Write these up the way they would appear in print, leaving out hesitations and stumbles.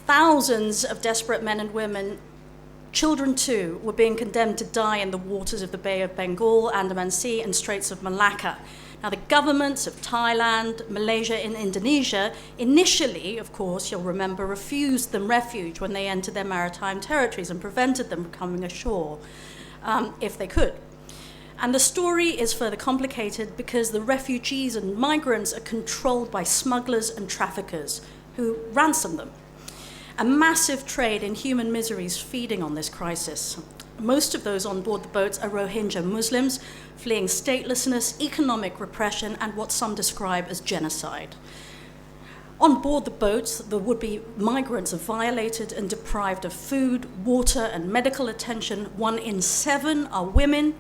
thousands of desperate men and women, children too, were being condemned to die in the waters of the Bay of Bengal, Andaman Sea, and Straits of Malacca. Now, the governments of Thailand, Malaysia, and Indonesia initially, of course, you'll remember, refused them refuge when they entered their maritime territories and prevented them from coming ashore if they could. And the story is further complicated because the refugees and migrants are controlled by smugglers and traffickers who ransom them. A massive trade in human misery is feeding on this crisis. Most of those on board the boats are Rohingya Muslims fleeing statelessness, economic repression, and what some describe as genocide. On board the boats, the would-be migrants are violated and deprived of food, water, and medical attention. 1 in 7 are women,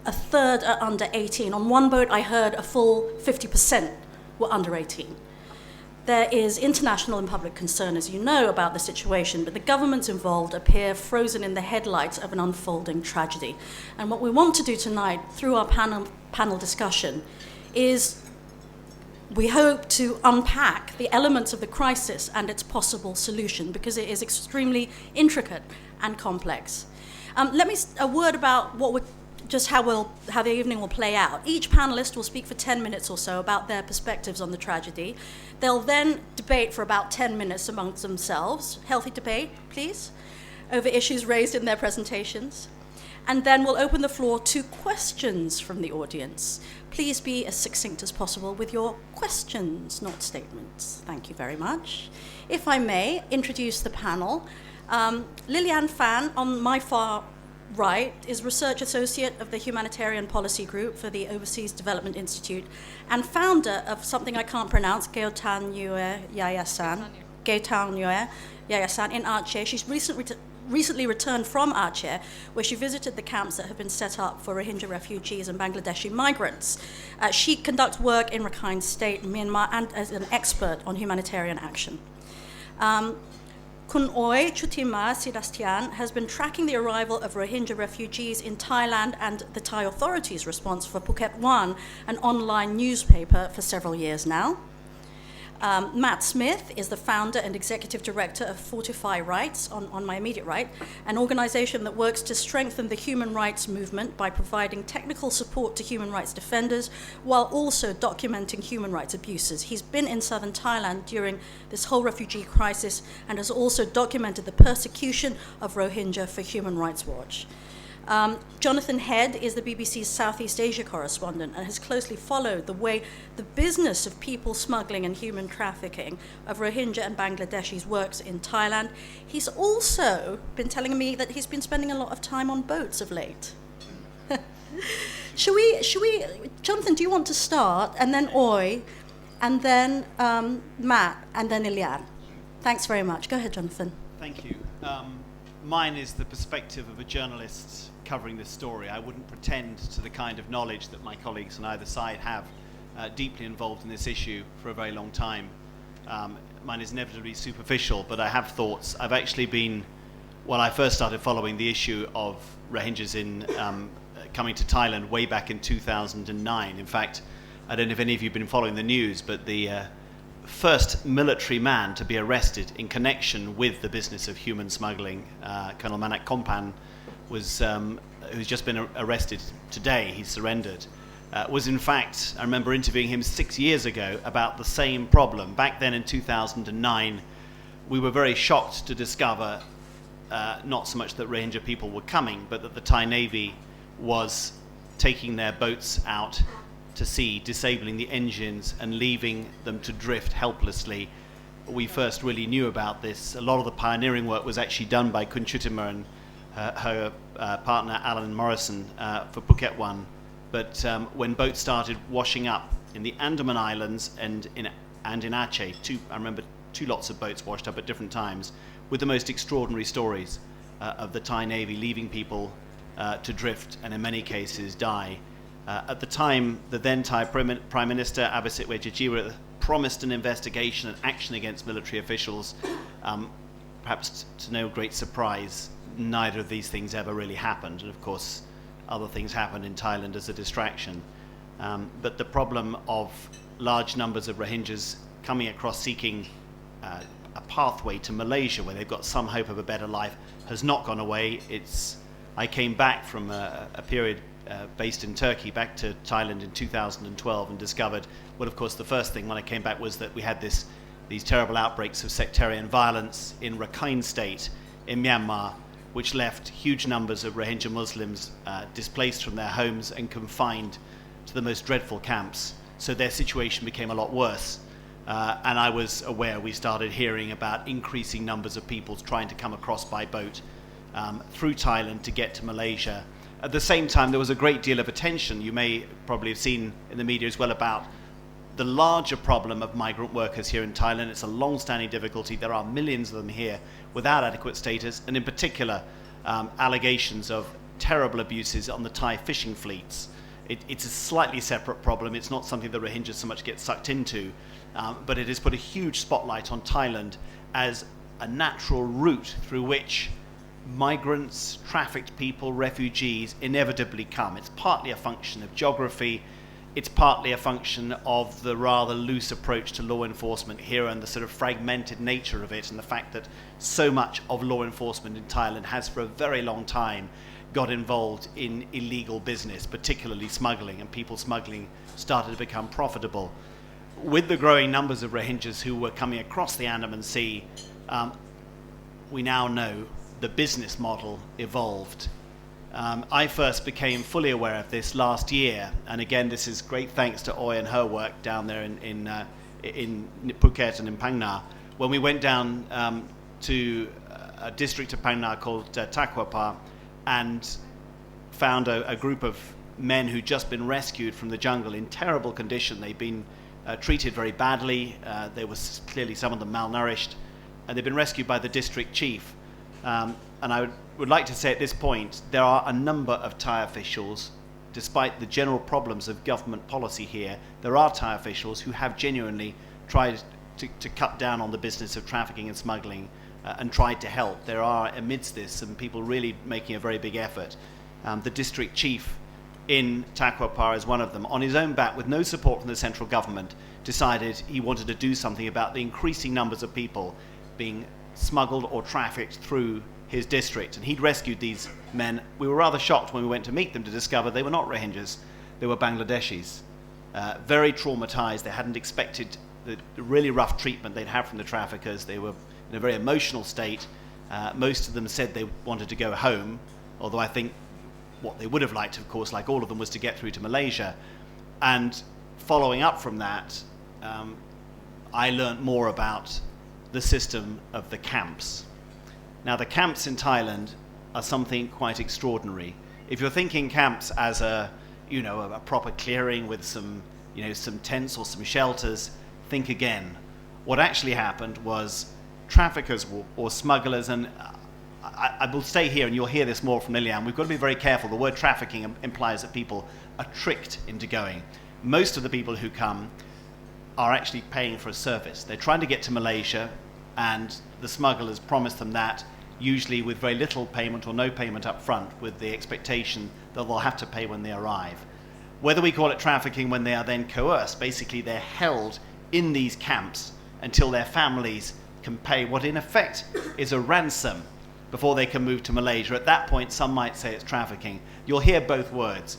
a third are under 18. On one boat, I heard a full 50% were under 18. There is international and public concern, as you know, about the situation, but the governments involved appear frozen in the headlights of an unfolding tragedy. And what we want to do tonight, through our panel discussion, is we hope to unpack the elements of the crisis and its possible solution, because it is extremely intricate and complex. Let me a word about how the evening will play out. Each panelist will speak for 10 minutes or so about their perspectives on the tragedy. They'll then debate for about 10 minutes amongst themselves, healthy debate, please, over issues raised in their presentations. And then we'll open the floor to questions from the audience. Please be as succinct as possible with your questions, not statements. Thank you very much. If I may introduce the panel. Lilian Fan, on my far right, is Research Associate of the Humanitarian Policy Group for the Overseas Development Institute and founder of something I can't pronounce, Gaetan Yayasan in Aceh. She's recently returned from Aceh, where she visited the camps that have been set up for Rohingya refugees and Bangladeshi migrants. She conducts work in Rakhine State, Myanmar, and as an expert on humanitarian action. Kun Oi Chutima Sidastian has been tracking the arrival of Rohingya refugees in Thailand and the Thai authorities' response for Phuket One, an online newspaper, for several years now. Matt Smith is the founder and executive director of Fortify Rights, on my immediate right, an organization that works to strengthen the human rights movement by providing technical support to human rights defenders while also documenting human rights abuses. He's been in southern Thailand during this whole refugee crisis and has also documented the persecution of Rohingya for Human Rights Watch. Jonathan Head is the BBC's Southeast Asia correspondent and has closely followed the business of people smuggling and human trafficking of Rohingya and Bangladeshis works in Thailand. He's also been telling me that he's been spending a lot of time on boats of late. Should we, Jonathan, do you want to start? And then Oi, and then Matt, and then Ilian. Thanks very much. Go ahead, Jonathan. Thank you. Mine is the perspective of a journalist covering this story. I wouldn't pretend to the kind of knowledge that my colleagues on either side have, deeply involved in this issue for a very long time. Mine is inevitably superficial, but I have thoughts. I've actually been, when I first started following the issue of Rohingyas in coming to Thailand way back in 2009. In fact, I don't know if any of you have been following the news, but the first military man to be arrested in connection with the business of human smuggling, Colonel Manak Kompan, who's just been arrested today. He surrendered. Was in fact, I remember interviewing him 6 years ago about the same problem. Back then in 2009, we were very shocked to discover not so much that Rohingya people were coming, but that the Thai Navy was taking their boats out to sea, disabling the engines and leaving them to drift helplessly. We first really knew about this. A lot of the pioneering work was actually done by Kun Chutima and her partner Alan Morrison for Phuket One. But when boats started washing up in the Andaman Islands and in Aceh, I remember 2 lots of boats washed up at different times, with the most extraordinary stories of the Thai Navy leaving people to drift and in many cases die. At the time, the then Thai Prime Minister, Abhisit Wejejira, promised an investigation and action against military officials. Perhaps to no great surprise, neither of these things ever really happened. And of course, other things happened in Thailand as a distraction. But the problem of large numbers of Rohingyas coming across seeking a pathway to Malaysia, where they've got some hope of a better life, has not gone away. I came back from a period based in Turkey back to Thailand in 2012 and discovered, well, of course, the first thing when I came back was that we had these terrible outbreaks of sectarian violence in Rakhine State in Myanmar, which left huge numbers of Rohingya Muslims displaced from their homes and confined to the most dreadful camps. So their situation became a lot worse. And I was aware, we started hearing about increasing numbers of people trying to come across by boat through Thailand to get to Malaysia. At the same time, there was a great deal of attention, you may probably have seen in the media as well, about the larger problem of migrant workers here in Thailand. It's a long-standing difficulty. There are millions of them here without adequate status, and in particular, allegations of terrible abuses on the Thai fishing fleets. It's a slightly separate problem. It's not something that Rohingya so much get sucked into, but it has put a huge spotlight on Thailand as a natural route through which migrants, trafficked people, refugees inevitably come. It's partly a function of geography. It's partly a function of the rather loose approach to law enforcement here and the sort of fragmented nature of it, and the fact that so much of law enforcement in Thailand has for a very long time got involved in illegal business, particularly smuggling, and people smuggling started to become profitable. With the growing numbers of Rohingyas who were coming across the Andaman Sea, we now know the business model evolved. I first became fully aware of this last year, and again, this is great thanks to Oi and her work down there in Phuket and in Phang Nga, when we went down to a district of Phang Nga called Takwapa, and found a group of men who'd just been rescued from the jungle in terrible condition. They'd been treated very badly. They were clearly, some of them, malnourished, and they'd been rescued by the district chief. And I would like to say at this point, there are a number of Thai officials, despite the general problems of government policy here, there are Thai officials who have genuinely tried to cut down on the business of trafficking and smuggling and tried to help. There are, amidst this, some people really making a very big effort. The district chief in Takwapa is one of them. On his own bat, with no support from the central government, decided he wanted to do something about the increasing numbers of people being smuggled or trafficked through his district, and he'd rescued these men. We were rather shocked when we went to meet them to discover they were not Rohingyas, they were Bangladeshis. Very traumatized. They hadn't expected the really rough treatment they'd have from the traffickers. They were in a very emotional state. Most of them said they wanted to go home, although I think what they would have liked, of course, like all of them, was to get through to Malaysia. And following up from that, I learnt more about the system of the camps. Now, the camps in Thailand are something quite extraordinary. If you're thinking camps as a proper clearing with some tents or some shelters, think again. What actually happened was traffickers or smugglers, and I will stay here and you'll hear this more from Lilian. We've got to be very careful. The word trafficking implies that people are tricked into going. Most of the people who come are actually paying for a service. They're trying to get to Malaysia, and the smugglers promise them that, usually with very little payment or no payment up front, with the expectation that they'll have to pay when they arrive. Whether we call it trafficking when they are then coerced, basically they're held in these camps until their families can pay what in effect is a ransom before they can move to Malaysia. At that point, some might say it's trafficking. You'll hear both words.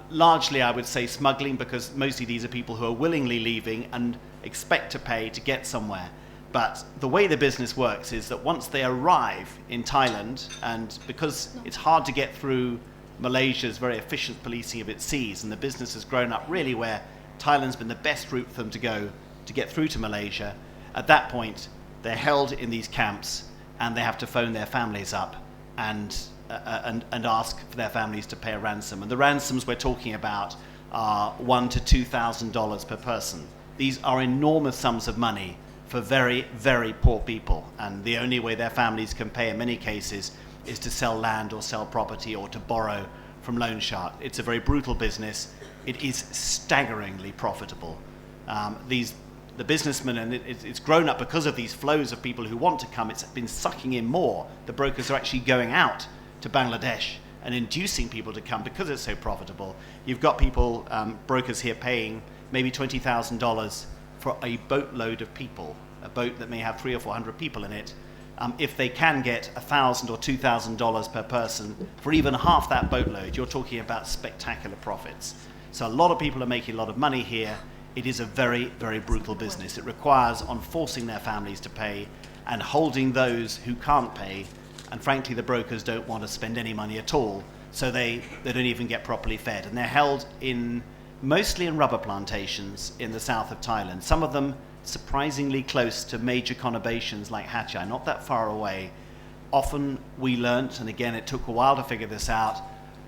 Largely, I would say smuggling, because mostly these are people who are willingly leaving and expect to pay to get somewhere. But the way the business works is that once they arrive in Thailand, and because it's hard to get through Malaysia's very efficient policing of its seas, and the business has grown up really where Thailand's been the best route for them to go to get through to Malaysia, at that point they're held in these camps and they have to phone their families up and ask for their families to pay a ransom. And the ransoms we're talking about are $1,000 to $2,000 per person. These are enormous sums of money for very, very poor people, and the only way their families can pay in many cases is to sell land or sell property or to borrow from loan shark. It's a very brutal business. It is staggeringly profitable. The businessmen, and it's grown up because of these flows of people who want to come. It's been sucking in more. The brokers are actually going out to Bangladesh and inducing people to come because it's so profitable. You've got brokers here paying maybe $20,000 for a boatload of people a boat that may have 300 or 400 people in it, if they can get $1,000 or $2,000 per person for even half that boatload, you're talking about spectacular profits. So a lot of people are making a lot of money here. It is a very, very brutal business. It requires on forcing their families to pay and holding those who can't pay. And frankly, the brokers don't want to spend any money at all, so they don't even get properly fed. And they're held mostly in rubber plantations in the south of Thailand. Some of them surprisingly close to major conurbations like Hatchai, not that far away. Often we learnt, and again it took a while to figure this out,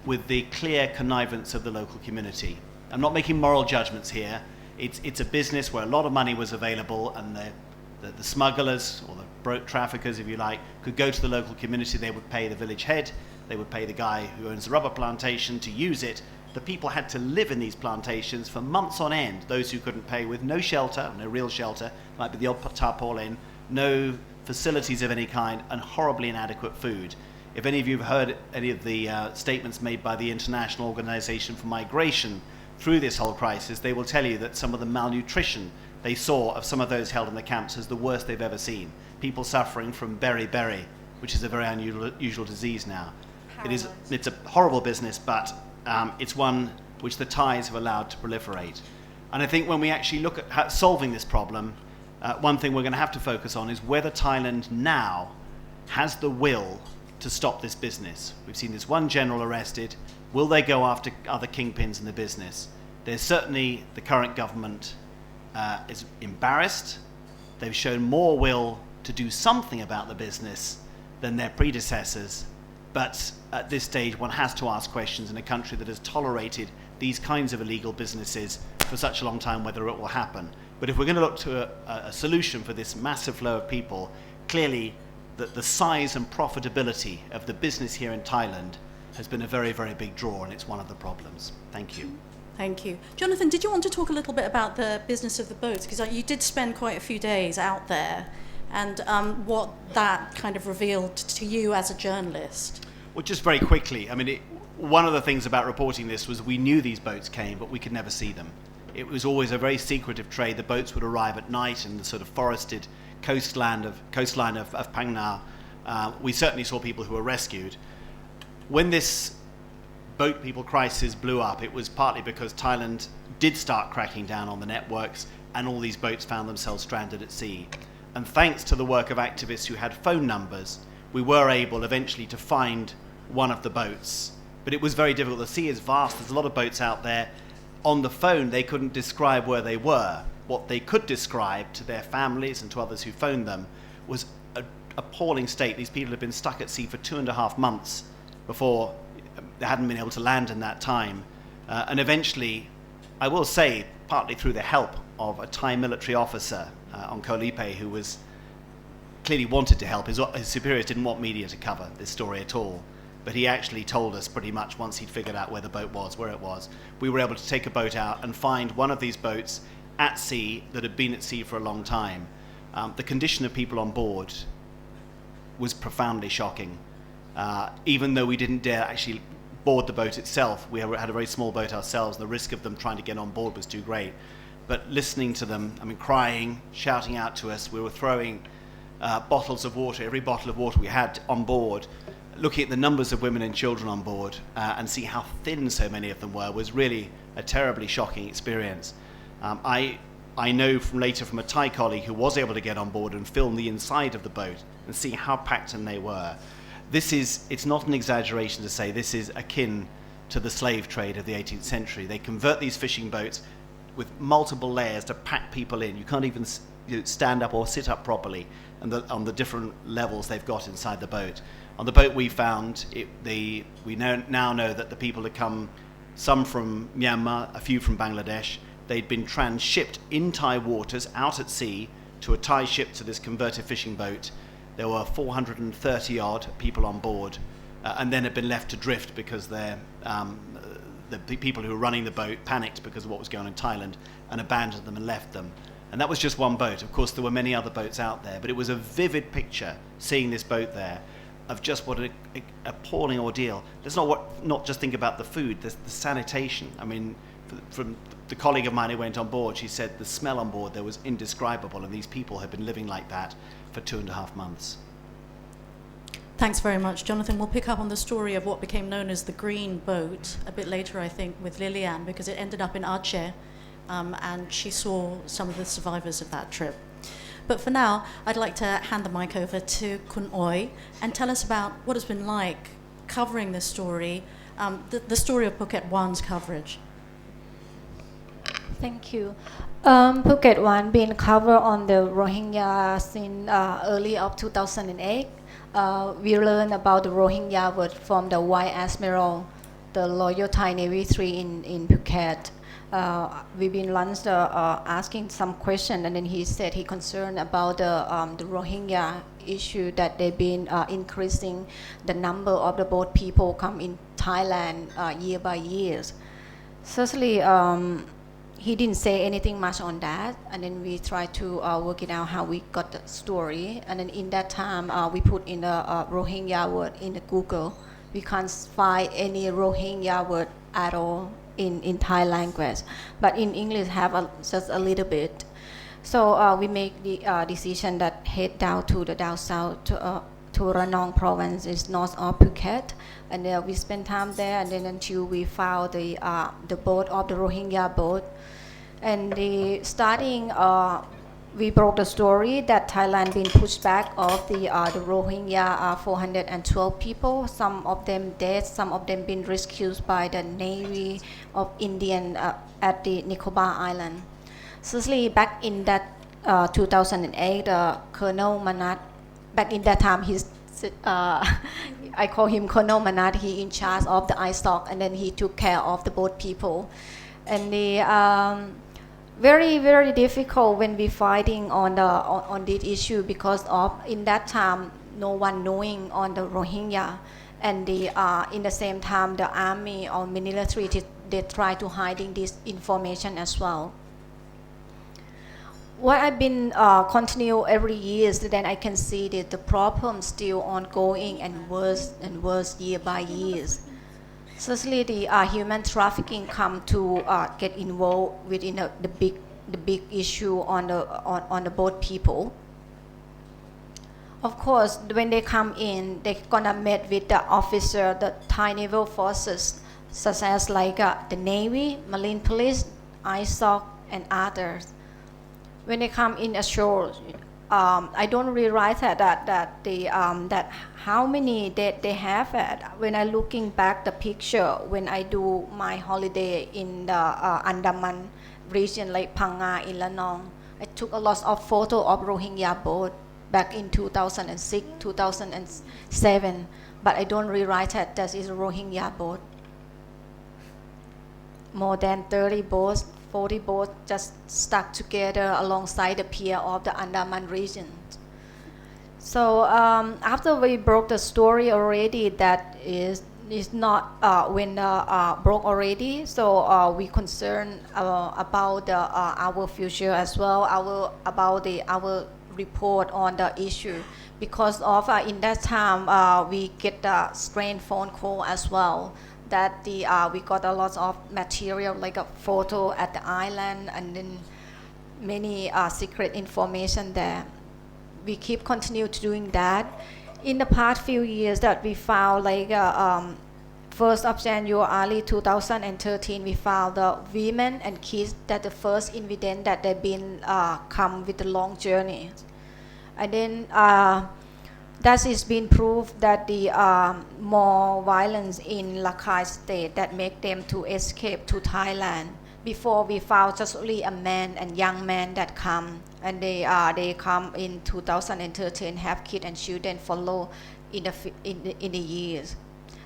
with the clear connivance of the local community. I'm not making moral judgments here. It's a business where a lot of money was available, and the smugglers, or the boat traffickers if you like, could go to the local community. They would pay the village head, they would pay the guy who owns the rubber plantation to use it. The people had to live in these plantations for months on end, those who couldn't pay, with no shelter, no real shelter, might be the odd tarpaulin, no facilities of any kind, and horribly inadequate food. If any of you have heard any of the statements made by the International Organization for Migration through this whole crisis, they will tell you that some of the malnutrition they saw of some of those held in the camps is the worst they've ever seen. People suffering from beriberi, which is a very unusual disease now. It's a horrible business, but it's one which the Thais have allowed to proliferate. And I think when we actually look at solving this problem, one thing we're going to have to focus on is whether Thailand now has the will to stop this business. We've seen this one general arrested. Will they go after other kingpins in the business? There's certainly, the current government is embarrassed. They've shown more will to do something about the business than their predecessors. But at this stage, one has to ask questions in a country that has tolerated these kinds of illegal businesses for such a long time, whether it will happen. But if we're going to look to a solution for this massive flow of people, clearly the size and profitability of the business here in Thailand has been a very, very big draw, and it's one of the problems. Thank you. Thank you. Jonathan, did you want to talk a little bit about the business of the boats? Because you did spend quite a few days out there, and what that kind of revealed to you as a journalist. Well, just very quickly, I mean, one of the things about reporting this was we knew these boats came, but we could never see them. It was always a very secretive trade. The boats would arrive at night in the sort of forested coastline of Phang Nga. We certainly saw people who were rescued. When this boat people crisis blew up, it was partly because Thailand did start cracking down on the networks, and all these boats found themselves stranded at sea. And thanks to the work of activists who had phone numbers, we were able eventually to find one of the boats. But it was very difficult. The sea is vast. There's a lot of boats out there. On the phone, they couldn't describe where they were. What they could describe to their families and to others who phoned them was an appalling state. These people had been stuck at sea for 2.5 months before they hadn't been able to land in that time. And eventually, I will say, partly through the help of a Thai military officer on Koh Lipe, who was clearly wanted to help. His superiors didn't want media to cover this story at all, but he actually told us pretty much once he'd figured out where the boat was, where it was. We were able to take a boat out and find one of these boats at sea that had been at sea for a long time. The condition of people on board was profoundly shocking. Even though we didn't dare actually board the boat itself, we had a very small boat ourselves. The risk of them trying to get on board was too great. But listening to them, I mean, crying, shouting out to us, we were throwing bottles of water, every bottle of water we had on board, looking at the numbers of women and children on board and see how thin so many of them were was really a terribly shocking experience. I know later from a Thai colleague who was able to get on board and film the inside of the boat and see how packed in they were. It's not an exaggeration to say this is akin to the slave trade of the 18th century. They convert these fishing boats with multiple layers to pack people in. You can't even stand up or sit up properly on the different levels they've got inside the boat. On the boat we found, we now know that the people had come, some from Myanmar, a few from Bangladesh. They'd been transshipped in Thai waters out at sea to a Thai ship to this converted fishing boat. There were 430 odd people on board, and then had been left to drift because the people who were running the boat panicked because of what was going on in Thailand and abandoned them and left them. And that was just one boat. Of course, there were many other boats out there, but it was a vivid picture seeing this boat there of just what an appalling ordeal. Let's not just think about the food, the sanitation. I mean, from the colleague of mine who went on board, she said the smell on board there was indescribable, and these people had been living like that for 2.5 months. Thanks very much, Jonathan. We'll pick up on the story of what became known as the Green Boat a bit later, I think, with Lilian, because it ended up in Aceh, and she saw some of the survivors of that trip. But for now, I'd like to hand the mic over to Kun Oi and tell us about what it's been like covering this story, the story of Phuket One's coverage. Thank you. Phuket One been covered on the Rohingya since early of 2008. We learned about the Rohingya word from the White Admiral, the Royal Thai Navy 3 in Phuket. We've been lunch asking some question, and then he said he concerned about the Rohingya issue, that they've been increasing the number of the boat people come in Thailand year by years. Certainly, he didn't say anything much on that, and then we tried to work it out how we got the story, and then in that time we put in the Rohingya word in the Google. We can't find any Rohingya word at all in Thai language, but in English have just a little bit. So we make the decision that head down to the down south to Ranong province, is north of Phuket, and we spent time there, and then until we found the boat of the Rohingya boat. And we broke the story that Thailand been pushed back of the Rohingya 412 people. Some of them dead, some of them been rescued by the Navy of Indian at the Nicobar Island. Certainly back in that 2008, Colonel Manat, back in that time he's I call him Colonel Manat. He in charge of the ISOC, and then he took care of the boat people. And the very, very difficult when we fighting on this issue, because of in that time no one knowing on the Rohingya, and in the same time the army or military they try to hiding this information as well. What I've been continue every year is then I can see that the problem still ongoing and worse year by years. Certainly, the human trafficking come to get involved within the big issue on the boat people. Of course, when they come in, they're gonna meet with the officer, the Thai naval forces, such as like the Navy, Marine Police, ISOC, and others. When they come in ashore, I don't realize that how many they have. When I looking back the picture, when I do my holiday in the Andaman region like Phang in Lanong, I took a lot of photo of Rohingya boat back in 2006, 2007, but I don't realize that is a Rohingya boat. More than 30 boats, 40 boats just stuck together alongside the pier of the Andaman region. So after we broke the story already, that is not when broke already. So we concerned about our future as well, our report on the issue, because of in that time we get a strange phone call as well, that we got a lot of material like a photo at the island, and then many secret information there. We keep continue to doing that. In the past few years that we found, like 1st of January 2013, we found the women and kids that the first incident that they've been come with a long journey. And then that is been proved that the more violence in Rakhine state that make them to escape to Thailand. Before we found just only a man and young man that come, and they come in 2013, have kids and children follow in the years.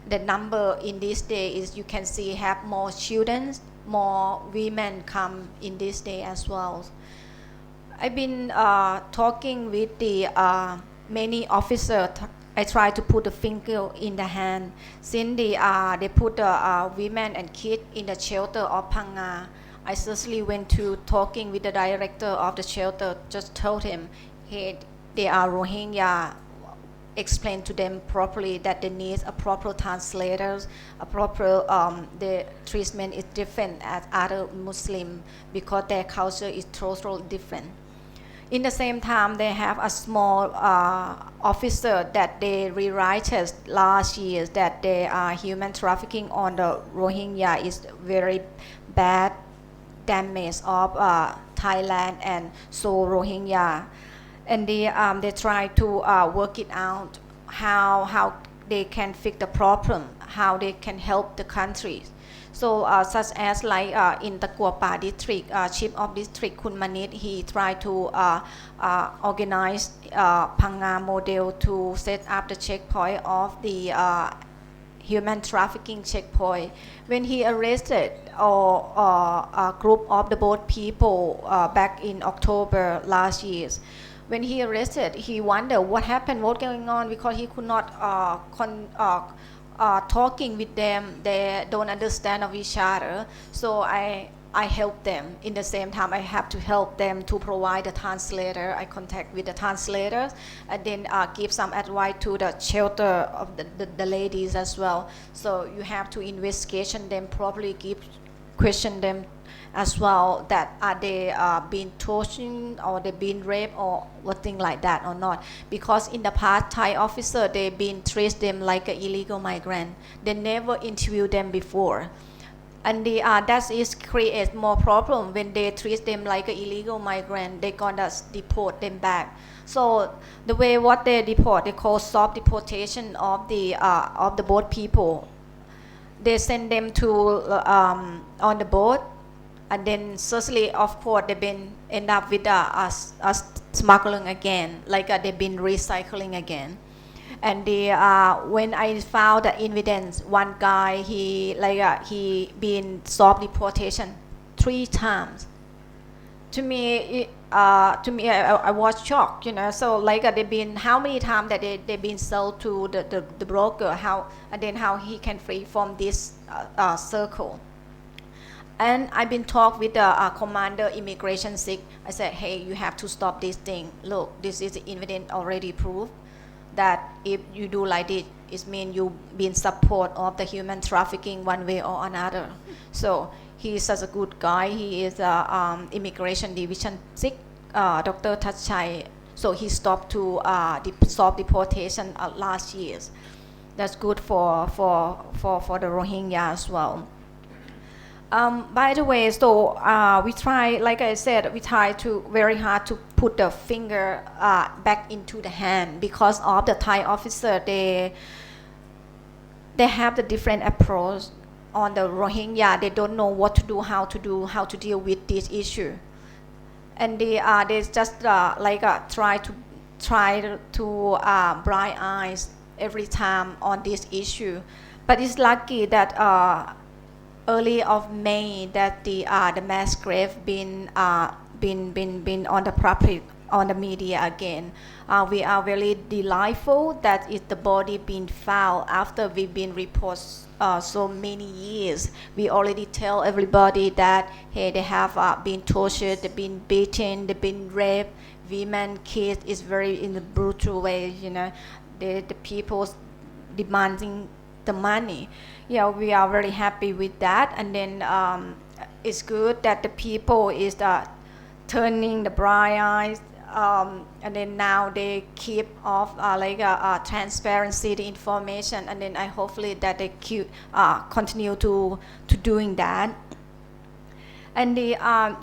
The number in this day is, you can see, have more children, more women come in this day as well. I've been talking with the many officers. I try to put the finger in the hand. Since they put the women and kids in the shelter of Phang, I certainly went to talking with the director of the shelter, just told him, hey, they are Rohingya, explain to them properly that they need a proper translators, a proper the treatment is different as other Muslim because their culture is totally different. In the same time, they have a small officer that they rewrite last year that they are human trafficking on the Rohingya is very bad damage of Thailand and so Rohingya. And they try to work it out how they can fix the problem, how they can help the countries. So such as like in the Kuapa district, chief of district Kun Manit, he tried to organize Phanga model to set up the checkpoint of the human trafficking checkpoint. When he arrested a group of the boat people back in October last year, when he arrested, he wondered what happened, what's going on, because he could not talking with them. They don't understand of each other. So I help them. In the same time, I have to help them to provide a translator. I contact with the translators and then give some advice to the shelter of the ladies as well. So you have to investigation them properly, question them as well that are they being tortured or they been raped or what thing like that or not, because in the past Thai officer they been treat them like an illegal migrant. They never interview them before, and that is create more problem. When they treat them like an illegal migrant, they gonna deport them back. So the way what they deport, they call soft deportation of the boat people. They send them to on the boat, and then certainly of course they've been end up with us smuggling again, like they've been recycling again. And when I found the evidence, one guy he been soft deportation 3 times. To me, I was shocked, you know. So like they've been how many times that they've been sold to the broker, how he can free from this circle. And I've been talk with the commander immigration SIG. I said, hey, you have to stop this thing. Look, this is evidence already proved that if you do like this, it means you been support of the human trafficking one way or another. So he is such a good guy. He is immigration division 6, Dr. Tachai. So he stopped to soft deportation last year. That's good for the Rohingya as well. By the way, so we try, like I said, we try to very hard to put the finger back into the hand because of the Thai officer. They have the different approach on the Rohingya. They don't know what to do, how to deal with this issue, and they just try to bright eyes every time on this issue. But it's lucky that. Early of May that the mass grave been on the public, on the media again. We are very delightful that the body been found after we've been reported so many years. We already tell everybody that hey, they have been tortured, they've been beaten, they've been raped, women, kids is very in a brutal way. You know, the people demanding the money. Yeah, we are very happy with that, and then it's good that the people is turning the bright eyes, and then now they keep off transparency the information, and then I hopefully that they continue to doing that. And I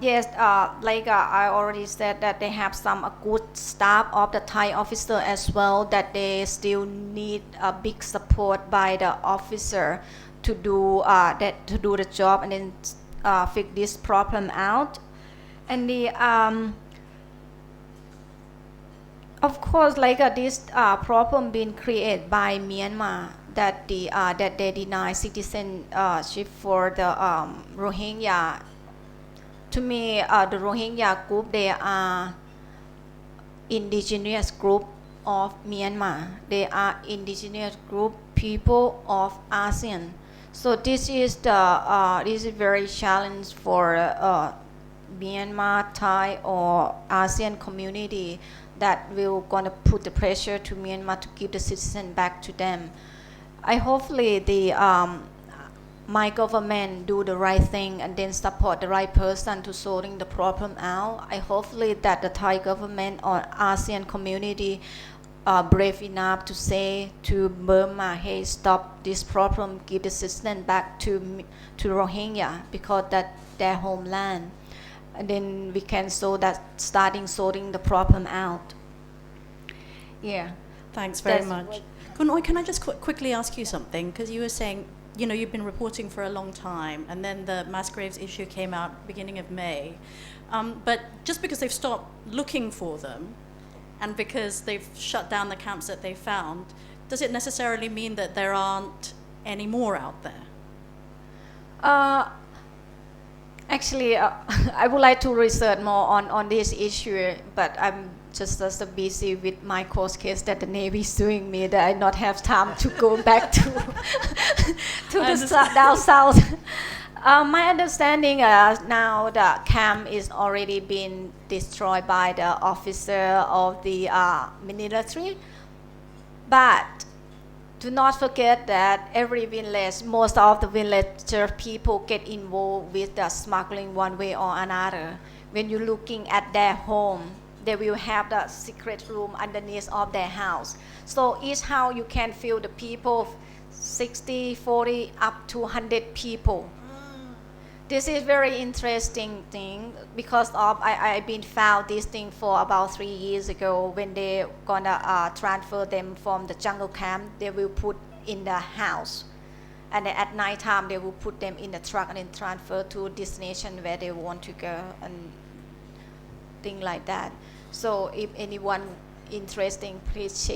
already said that they have some good staff of the Thai officer as well, that they still need a big support by the officer to do the job and then fix this problem out. And of course, this problem being created by Myanmar, that they deny citizenship for the Rohingya. To me, the Rohingya group, they are indigenous group of Myanmar. They are indigenous group people of ASEAN. So this is very challenge for Myanmar, Thai or ASEAN community that will gonna put the pressure to Myanmar to give the citizen back to them. I hopefully my government do the right thing and then support the right person to sorting the problem out. I hopefully that the Thai government or ASEAN community are brave enough to say to Burma, hey, stop this problem, give the citizen back to Rohingya because that's their homeland. And then we can starting sorting the problem out. Yeah. Thanks very That's much. what- Kun Oi, can I just quickly ask you something? Because you were saying, you know, you've been reporting for a long time, and then the mass graves issue came out beginning of May. But just because they've stopped looking for them, and because they've shut down the camps that they found, does it necessarily mean that there aren't any more out there? Actually, I would like to research more on this issue, but I'm just so busy with my court case that the Navy is suing me that I not have time to go back to down south. My understanding now the camp is already been destroyed by the officer of the military, but do not forget that every village, most of the villager people get involved with the smuggling one way or another. When you're looking at their home, they will have the secret room underneath of their house. So each house you can feel the people, 60, 40, up to 100 people. This is very interesting thing because of I've been found this thing for about 3 years ago when they gonna transfer them from the jungle camp. They will put in the house, and then at night time they will put them in the truck and then transfer to destination where they want to go and thing like that. So if anyone interesting, please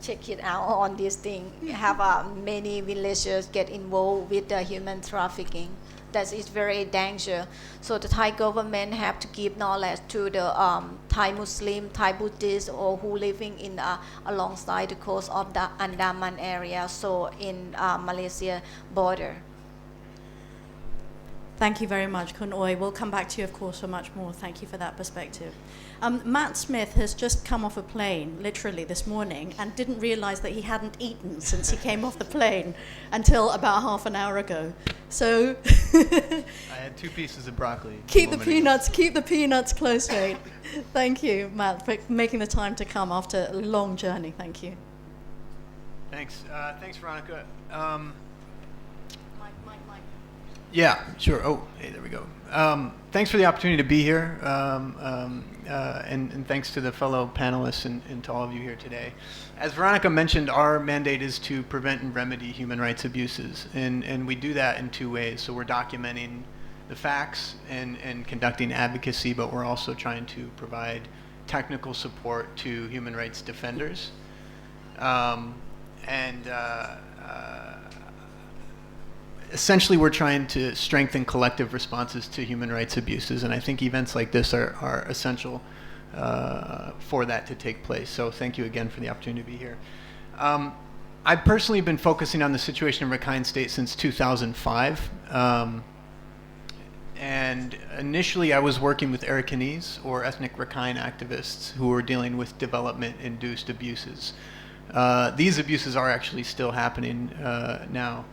check it out on this thing. Have many villagers get involved with the human trafficking. That is very dangerous. So the Thai government have to give knowledge to the Thai Muslim, Thai Buddhists, or who living in alongside the coast of the Andaman area, so in Malaysia border. Thank you very much, Kun Oi. We'll come back to you, of course, for much more. Thank you for that perspective. Matt Smith has just come off a plane, literally this morning, and didn't realise that he hadn't eaten since he came off the plane until about half an hour ago. So I had 2 pieces of broccoli. keep the peanuts close, mate. Thank you, Matt, for making the time to come after a long journey. Thank you. Thanks. Thanks, Veronica. Mike. Yeah, sure. Oh, hey, there we go. Thanks for the opportunity to be here, and thanks to the fellow panelists and to all of you here today. As Veronica mentioned, our mandate is to prevent and remedy human rights abuses, and we do that in 2 ways. So we're documenting the facts and conducting advocacy, but we're also trying to provide technical support to human rights defenders. Essentially, we're trying to strengthen collective responses to human rights abuses, and I think events like this are essential for that to take place. So thank you again for the opportunity to be here. I've personally been focusing on the situation in Rakhine State since 2005. And initially, I was working with Arakanese, or ethnic Rakhine activists, who were dealing with development-induced abuses. These abuses are actually still happening now.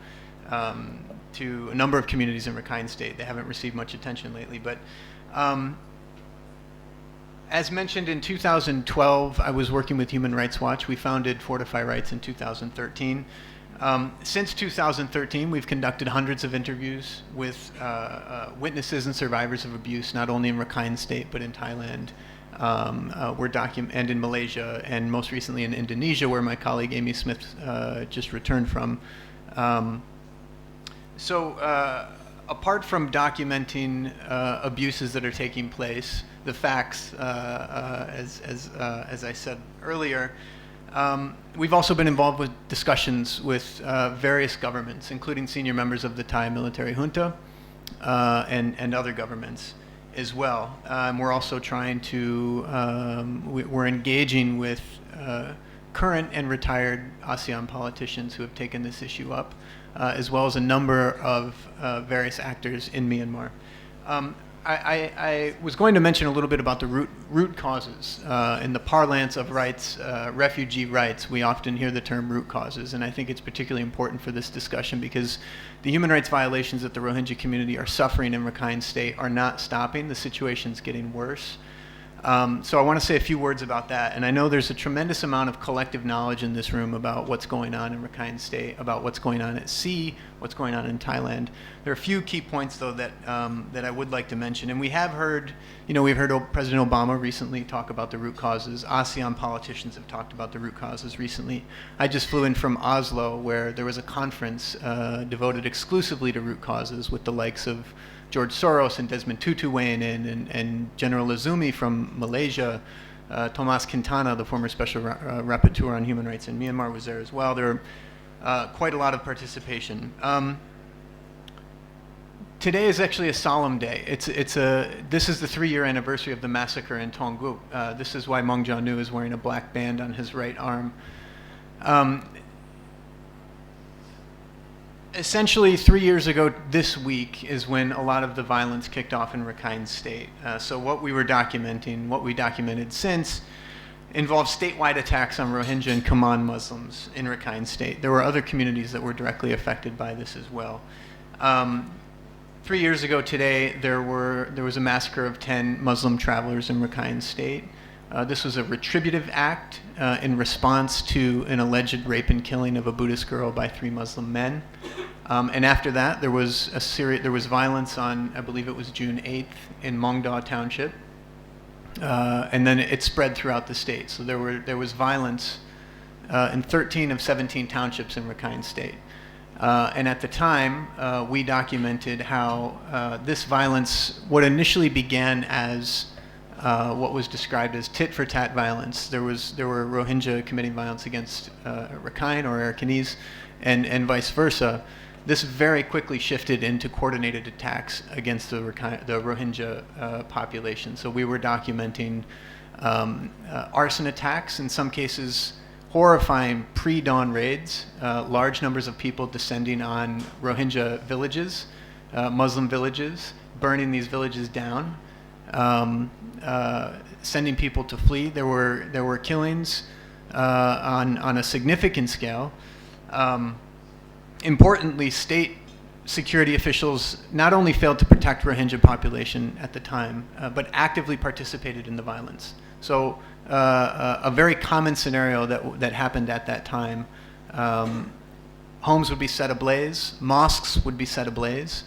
To a number of communities in Rakhine State. They haven't received much attention lately, but as mentioned in 2012, I was working with Human Rights Watch. We founded Fortify Rights in 2013. Since 2013, we've conducted hundreds of interviews with witnesses and survivors of abuse, not only in Rakhine State, but in Thailand, and in Malaysia, and most recently in Indonesia, where my colleague Amy Smith just returned from. So apart from documenting abuses that are taking place, the facts, as I said earlier, we've also been involved with discussions with various governments, including senior members of the Thai military junta and other governments as well. We're also trying to, we're engaging with current and retired ASEAN politicians who have taken this issue up, as well as a number of various actors in Myanmar. I was going to mention a little bit about the root causes. In the parlance of rights, refugee rights, we often hear the term root causes, and I think it's particularly important for this discussion because the human rights violations that the Rohingya community are suffering in Rakhine State are not stopping. The situation's getting worse. So I want to say a few words about that. And I know there's a tremendous amount of collective knowledge in this room about what's going on in Rakhine State, about what's going on at sea, what's going on in Thailand. There are a few key points, though, that I would like to mention. And we have heard, we've heard President Obama recently talk about the root causes. ASEAN politicians have talked about the root causes recently. I just flew in from Oslo, where there was a conference devoted exclusively to root causes with the likes of George Soros and Desmond Tutu weighing in, and General Azumi from Malaysia, Tomas Quintana, the former special rapporteur on human rights in Myanmar, was there as well. There were quite a lot of participation. Today is actually a solemn day. This is the 3-year anniversary of the massacre in Tongguk. This is why Maung Ja-nu is wearing a black band on his right arm. Essentially, 3 years ago this week is when a lot of the violence kicked off in Rakhine State. So what we documented since, involved statewide attacks on Rohingya and Kaman Muslims in Rakhine State. There were other communities that were directly affected by this as well. 3 years ago today, there was a massacre of 10 Muslim travelers in Rakhine State. This was a retributive act in response to an alleged rape and killing of a Buddhist girl by 3 Muslim men. And after that, there was violence on, I believe it was June 8th, in Mongdaw Township. And then it spread throughout the state. So there was violence in 13 of 17 townships in Rakhine State. And at the time, we documented how this violence, what initially began as what was described as tit-for-tat violence. There were Rohingya committing violence against Rakhine or Arakanese, and vice versa. This very quickly shifted into coordinated attacks against the Rohingya population. So we were documenting arson attacks, in some cases horrifying pre-dawn raids, large numbers of people descending on Rohingya villages, Muslim villages, burning these villages down. Sending people to flee. There were killings on a significant scale. Importantly, state security officials not only failed to protect Rohingya population at the time, but actively participated in the violence. So a very common scenario that happened at that time. Homes would be set ablaze, mosques would be set ablaze.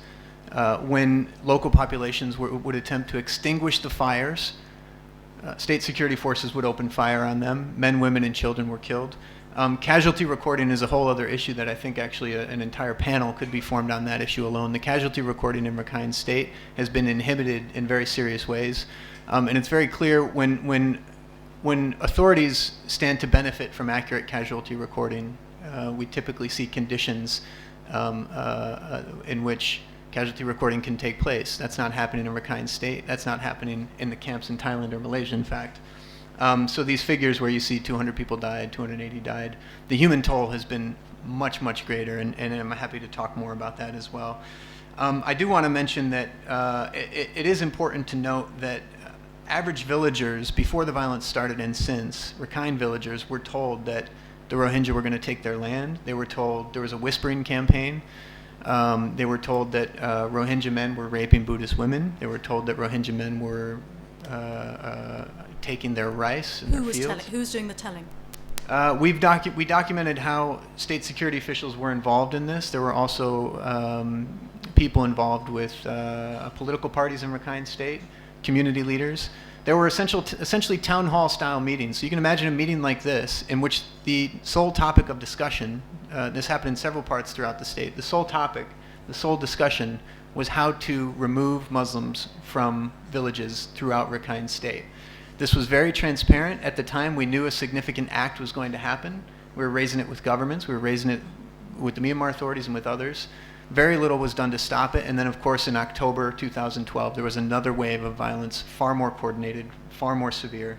When local populations would attempt to extinguish the fires, state security forces would open fire on them. Men, women, and children were killed. Casualty recording is a whole other issue that I think actually an entire panel could be formed on that issue alone. The casualty recording in Rakhine State has been inhibited in very serious ways. And it's very clear when authorities stand to benefit from accurate casualty recording, we typically see conditions in which casualty recording can take place. That's not happening in Rakhine State. That's not happening in the camps in Thailand or Malaysia, in fact. So these figures where you see 200 people died, 280 died, the human toll has been much, much greater, and I'm happy to talk more about that as well. I do want to mention that it is important to note that average villagers, before the violence started and since, Rakhine villagers were told that the Rohingya were going to take their land. They were told, there was a whispering campaign. They were told that Rohingya men were raping Buddhist women. They were told that Rohingya men were taking their rice in their fields. Who was doing the telling? We documented how state security officials were involved in this. There were also people involved with political parties in Rakhine State, community leaders. There were essentially town hall style meetings. So you can imagine a meeting like this in which the sole topic of discussion, this happened in several parts throughout the state, the sole discussion was how to remove Muslims from villages throughout Rakhine State. This was very transparent. At the time, we knew a significant act was going to happen. We were raising it with governments. We were raising it with the Myanmar authorities and with others. Very little was done to stop it. And then, of course, in October 2012, there was another wave of violence, far more coordinated, far more severe.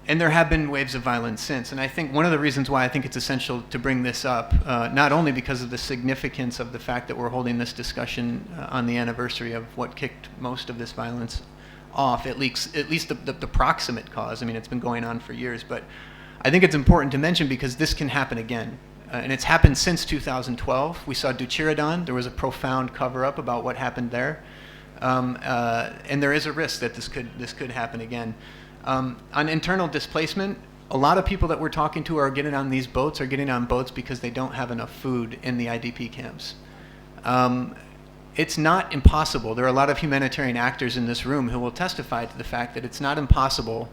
And there have been waves of violence since. And I think one of the reasons why I think it's essential to bring this up, not only because of the significance of the fact that we're holding this discussion on the anniversary of what kicked most of this violence off, at least the proximate cause. I mean, it's been going on for years, but I think it's important to mention because this can happen again. And it's happened since 2012. We saw Duchiridan. There was a profound cover-up about what happened there. And there is a risk that this could happen again. On internal displacement, a lot of people that we're talking to are getting on these boats, because they don't have enough food in the IDP camps. It's not impossible. There are a lot of humanitarian actors in this room who will testify to the fact that it's not impossible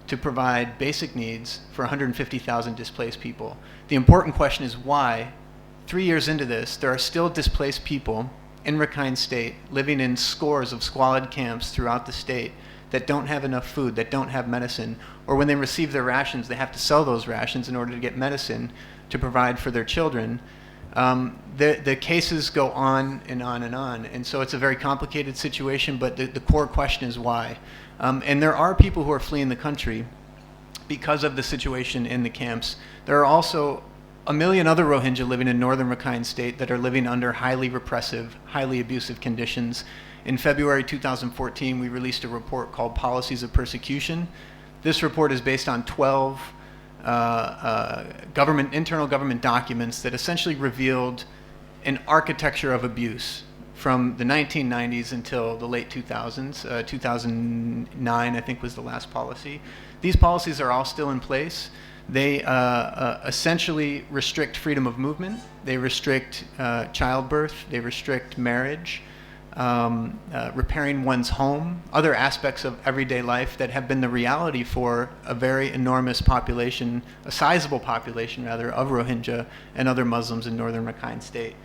to provide basic needs for 150,000 displaced people. The important question is why, 3 years into this, there are still displaced people in Rakhine State living in scores of squalid camps throughout the state that don't have enough food, that don't have medicine, or when they receive their rations, they have to sell those rations in order to get medicine to provide for their children. The cases go on and on and on, and so it's a very complicated situation, but the core question is why. And there are people who are fleeing the country because of the situation in the camps. There are also 1 million other Rohingya living in northern Rakhine State that are living under highly repressive, highly abusive conditions. In February 2014, we released a report called Policies of Persecution. This report is based on 12 internal government documents that essentially revealed an architecture of abuse from the 1990s until the late 2000s. 2009, I think, was the last policy. These policies are all still in place. They essentially restrict freedom of movement. They restrict childbirth. They restrict marriage. Repairing one's home, other aspects of everyday life that have been the reality for a very enormous population, a sizable population rather, of Rohingya and other Muslims in northern Rakhine State.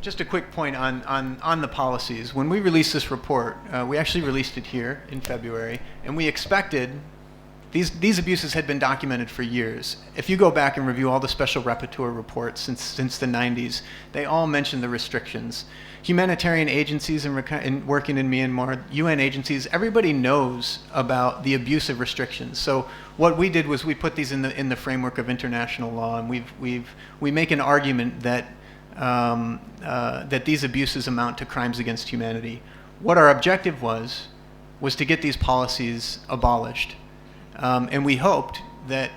Just a quick point on the policies. When we released this report, we actually released it here in February, and we expected these abuses had been documented for years. If you go back and review all the special rapporteur reports since the 90s, they all mention the restrictions. Humanitarian agencies working in Myanmar, UN agencies, everybody knows about the abuse of restrictions. So what we did was we put these in the framework of international law, and we make an argument that that these abuses amount to crimes against humanity. What our objective was to get these policies abolished. And we hoped that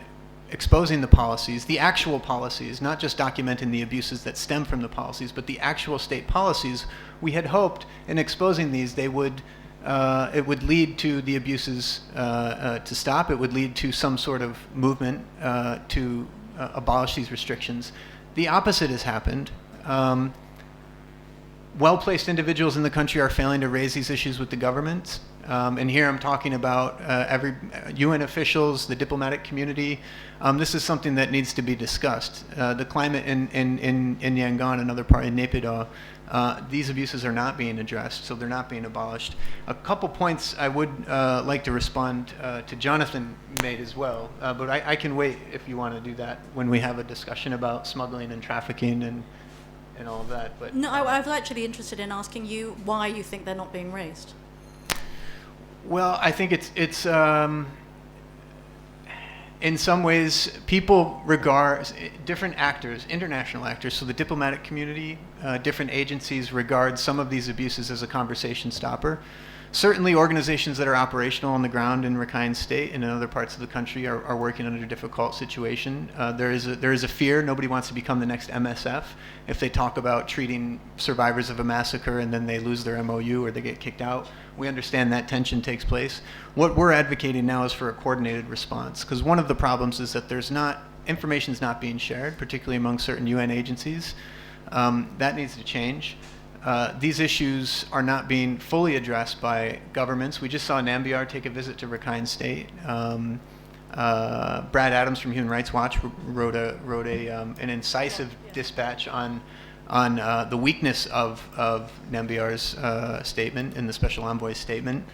exposing the policies, the actual policies, not just documenting the abuses that stem from the policies, but the actual state policies, we had hoped in exposing these, it would lead to the abuses to stop. It would lead to some sort of movement to abolish these restrictions. The opposite has happened. Well-placed individuals in the country are failing to raise these issues with the government. And here I'm talking about every UN officials, the diplomatic community. This is something that needs to be discussed. The climate in Yangon and other part in Naypyidaw, these abuses are not being addressed, so they're not being abolished. A couple points I would like to respond to Jonathan made as well, but I can wait if you want to do that when we have a discussion about smuggling and trafficking and all of that. But no, I was actually interested in asking you why you think they're not being raised. Well, I think it's in some ways people regard different actors, international actors, so the diplomatic community, different agencies regard some of these abuses as a conversation stopper. Certainly organizations that are operational on the ground in Rakhine State and in other parts of the country are working under a difficult situation. There is a fear. Nobody wants to become the next MSF if they talk about treating survivors of a massacre and then they lose their MOU or they get kicked out. We understand that tension takes place. What we're advocating now is for a coordinated response, because one of the problems is that information is not being shared, particularly among certain UN agencies. That needs to change. These issues are not being fully addressed by governments. We just saw Nambiar take a visit to Rakhine State. Brad Adams from Human Rights Watch wrote an incisive dispatch on the weakness of Nambiar's statement and the Special Envoy's statement.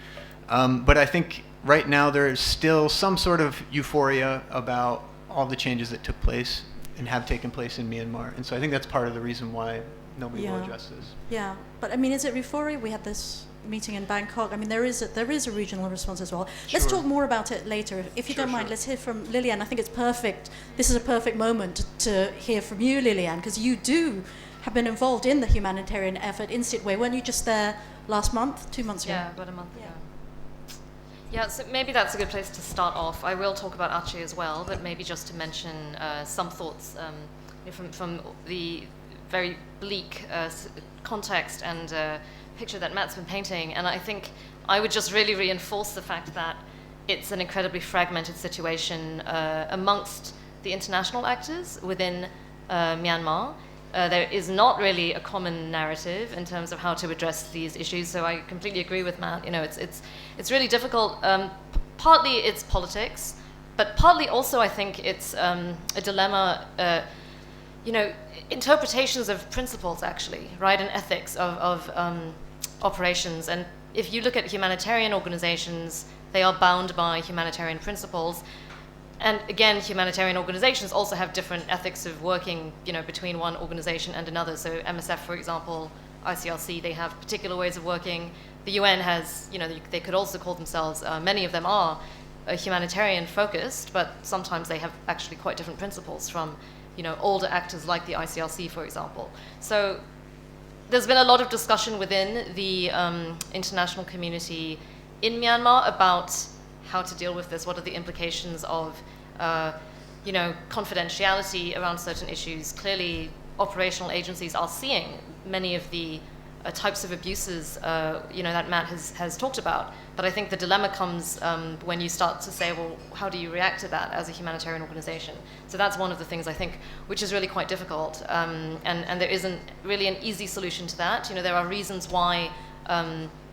But I think right now there is still some sort of euphoria about all the changes that took place and have taken place in Myanmar. And so I think that's part of the reason why nobody will address this. Yeah, but I mean, is it euphoria? We had this meeting in Bangkok, I mean, there is a regional response as well. Let's Sure. talk more about it later. If you Sure, don't mind, sure. let's hear from Liliane. I think it's perfect. This is a perfect moment to hear from you, Liliane, because you do have been involved in the humanitarian effort in Sittwe. Weren't you just there last month, 2 months ago? Yeah, about a month ago. Yeah, so maybe that's a good place to start off. I will talk about Aceh as well, but maybe just to mention some thoughts from the very bleak context and picture that Matt's been painting. And I think I would just really reinforce the fact that it's an incredibly fragmented situation amongst the international actors within Myanmar. There is not really a common narrative in terms of how to address these issues. So I completely agree with Matt. You know, it's really difficult. Partly it's politics, but partly also I think it's a dilemma. You know, interpretations of principles actually, right, and ethics of operations. And if you look at humanitarian organizations, they are bound by humanitarian principles. And again, humanitarian organizations also have different ethics of working, you know, between one organization and another. So MSF, for example, ICRC, they have particular ways of working. The UN has, you know, they could also call themselves, many of them are humanitarian focused, but sometimes they have actually quite different principles from, you know, older actors like the ICRC, for example. So there's been a lot of discussion within the international community in Myanmar about how to deal with this. What are the implications of, you know, confidentiality around certain issues? Clearly, operational agencies are seeing many of the types of abuses, you know, that Matt has talked about. But I think the dilemma comes when you start to say, well, how do you react to that as a humanitarian organization? So that's one of the things I think which is really quite difficult. And there isn't really an easy solution to that. You know, there are reasons why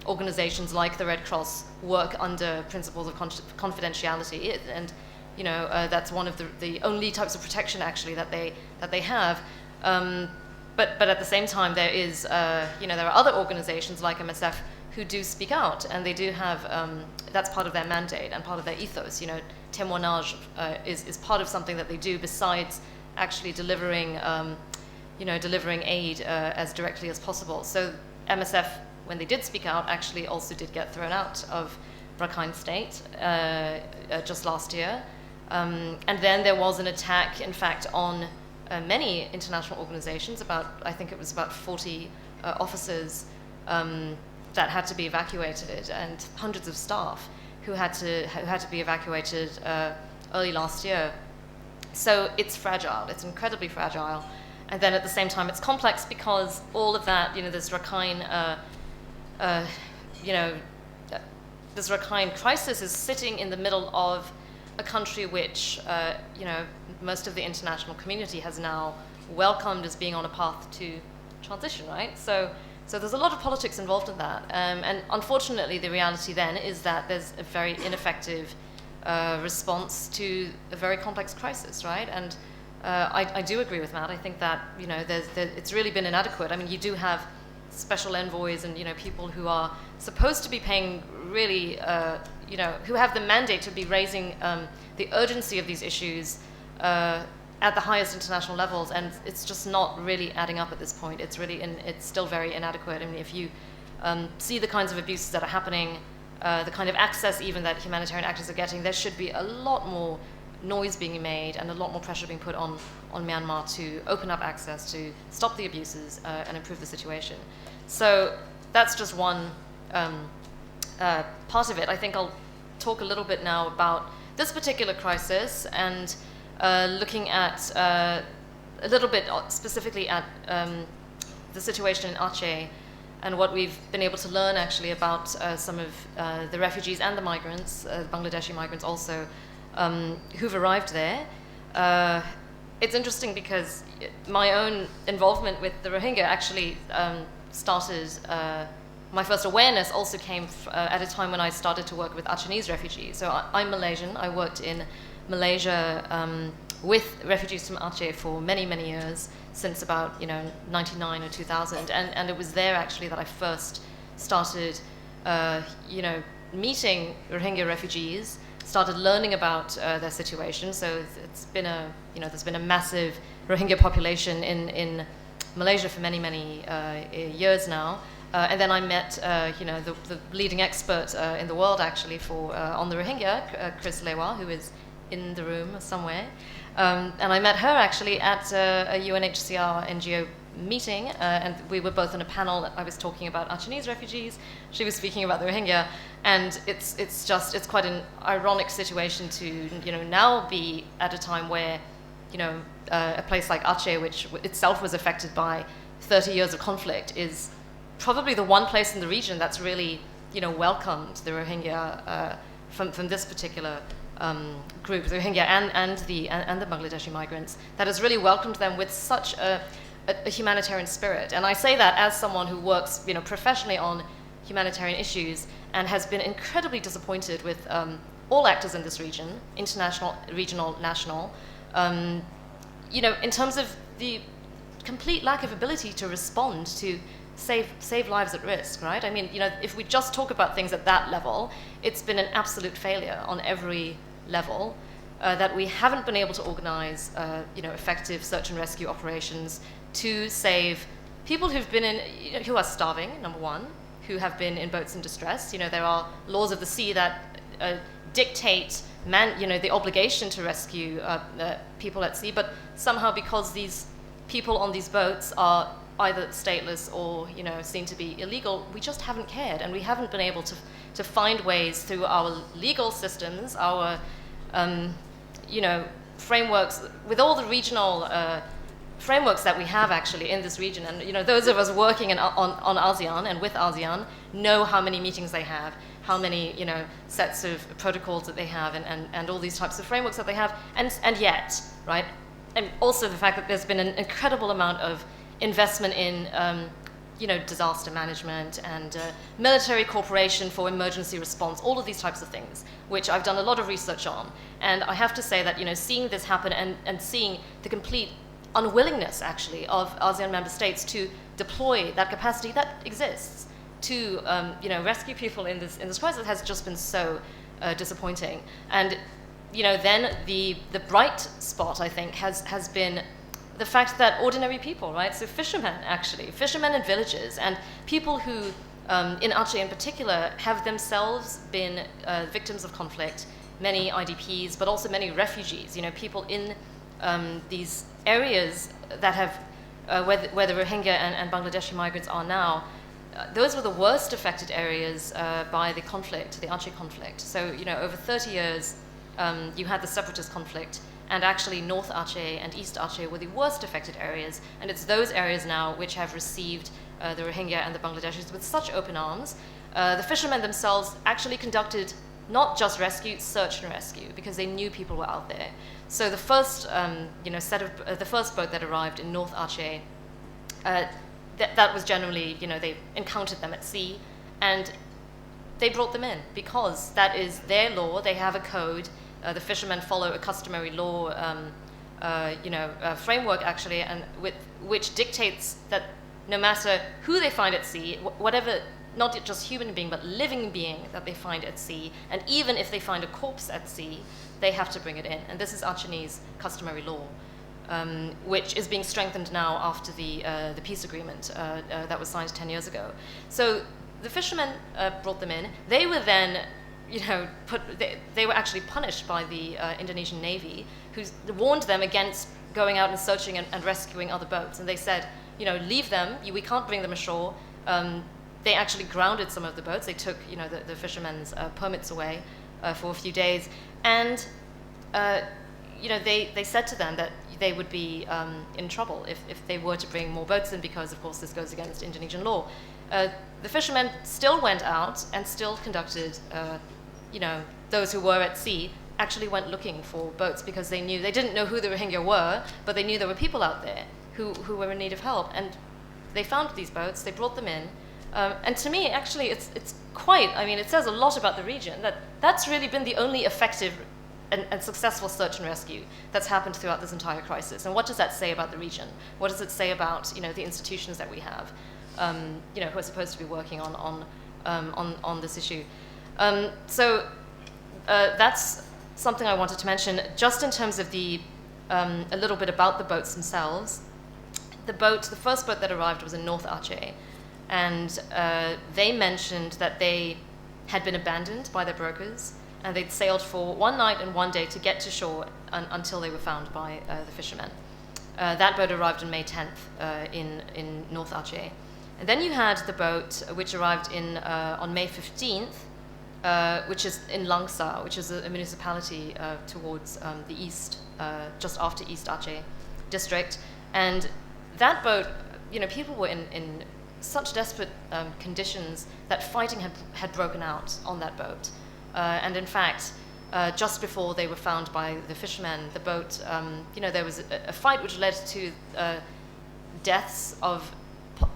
organizations like the Red Cross work under principles of confidentiality, and you know that's one of the only types of protection actually that they have. But at the same time, there is you know, there are other organizations like MSF who do speak out, and they do have that's part of their mandate and part of their ethos. You know, témoignage is part of something that they do besides actually delivering you know, delivering aid as directly as possible. So MSF, when they did speak out, actually also did get thrown out of Rakhine State just last year. And then there was an attack, in fact, on many international organizations, I think it was about 40 officers that had to be evacuated, and hundreds of staff who had to be evacuated early last year. So it's fragile, it's incredibly fragile. And then at the same time, it's complex because all of that, you know, this Rakhine you know, this Rakhine crisis is sitting in the middle of a country which, you know, most of the international community has now welcomed as being on a path to transition, right? So there's a lot of politics involved in that. And unfortunately, the reality then is that there's a very ineffective response to a very complex crisis, right? And I do agree with Matt. I think that, you know, it's really been inadequate. I mean, you do have special envoys and, you know, people who are supposed to be paying really, you know, who have the mandate to be raising the urgency of these issues at the highest international levels, and it's just not really adding up at this point. It's really, it's still very inadequate. I mean, if you see the kinds of abuses that are happening, the kind of access even that humanitarian actors are getting, there should be a lot more noise being made and a lot more pressure being put on Myanmar to open up access, to stop the abuses and improve the situation. So that's just one part of it. I think I'll talk a little bit now about this particular crisis and looking at a little bit specifically at the situation in Aceh and what we've been able to learn actually about some of the refugees and the migrants, Bangladeshi migrants also, who've arrived there. It's interesting because my own involvement with the Rohingya actually started, my first awareness also came at a time when I started to work with Achenese refugees. So I'm Malaysian. I worked in Malaysia with refugees from Aceh for many, many years, since about 99 or 2000, and it was there actually that I first started meeting Rohingya refugees, started learning about their situation. So it's been there's been a massive Rohingya population in Malaysia for many, many years now. And then I met, the leading expert in the world actually on the Rohingya, Chris Lewa, who is in the room somewhere. And I met her actually at a UNHCR NGO meeting, and we were both on a panel. I was talking about Achinese refugees, she was speaking about the Rohingya, and it's quite an ironic situation to now be at a time where a place like Aceh, which itself was affected by 30 years of conflict, is probably the one place in the region that's really welcomed the Rohingya from this particular group, the Rohingya and the Bangladeshi migrants, that has really welcomed them with such a humanitarian spirit. And I say that as someone who works professionally on humanitarian issues and has been incredibly disappointed with all actors in this region, international, regional, national, in terms of the complete lack of ability to respond to save lives at risk, right? I mean, if we just talk about things at that level, it's been an absolute failure on every level, that we haven't been able to organize, effective search and rescue operations to save people who've been who are starving, number one, who have been in boats in distress. There are laws of the sea that dictate the obligation to rescue people at sea, but somehow because these people on these boats are either stateless or seen to be illegal, we just haven't cared, and we haven't been able to find ways through our legal systems, our frameworks, with all the regional frameworks that we have actually in this region. And those of us working on ASEAN and with ASEAN know how many meetings they have, how many sets of protocols that they have, and all these types of frameworks that they have, and yet, right, and also the fact that there's been an incredible amount of investment in disaster management and military cooperation for emergency response, all of these types of things, which I've done a lot of research on. And I have to say that seeing this happen and seeing the complete unwillingness actually of ASEAN member states to deploy that capacity that exists to rescue people in this crisis has just been so disappointing. And then the bright spot, I think, has been the fact that ordinary people, right? So fishermen in villages, and people who, in Aceh in particular, have themselves been victims of conflict, many IDPs, but also many refugees, people in these areas that have, where the Rohingya and Bangladeshi migrants are now. Those were the worst affected areas by the conflict, the Aceh conflict. So, over 30 years, you had the separatist conflict, and actually North Aceh and East Aceh were the worst affected areas, and it's those areas now which have received the Rohingya and the Bangladeshis with such open arms. The fishermen themselves actually conducted not just rescue, search and rescue, because they knew people were out there. So the first, the first boat that arrived in North Aceh, that was generally, they encountered them at sea, and they brought them in because that is their law. They have a code. The fishermen follow a customary law, framework actually, and which dictates that no matter who they find at sea, whatever, not just human being, but living being that they find at sea, and even if they find a corpse at sea, they have to bring it in. And this is Achinese customary law, which is being strengthened now after the peace agreement that was signed 10 years ago. So the fishermen brought them in. They were then they were actually punished by the Indonesian Navy, who warned them against going out and searching and rescuing other boats. And they said, leave them, we can't bring them ashore. They actually grounded some of the boats. They took, the fishermen's permits away for a few days. And, they said to them that they would be in trouble if they were to bring more boats in, because, of course, this goes against Indonesian law. The fishermen still went out and still conducted, those who were at sea actually went looking for boats, because they didn't know who the Rohingya were, but they knew there were people out there who were in need of help. And they found these boats, they brought them in. And to me, actually, it's quite, it says a lot about the region, that's really been the only effective and successful search and rescue that's happened throughout this entire crisis. And what does that say about the region? What does it say about, the institutions that we have, who are supposed to be working on this issue? So that's something I wanted to mention. Just in terms of a little bit about the boats themselves. The first boat that arrived was in North Aceh. and they mentioned that they had been abandoned by their brokers, and they'd sailed for one night and one day to get to shore until they were found by the fishermen. That boat arrived on May 10th in North Aceh. And then you had the boat which arrived on May 15th, which is in Langsa, which is a municipality towards the east, just after East Aceh district. And that boat, people were in such desperate conditions that fighting had broken out on that boat. And in fact, just before they were found by the fishermen, the boat, there was a fight which led to deaths of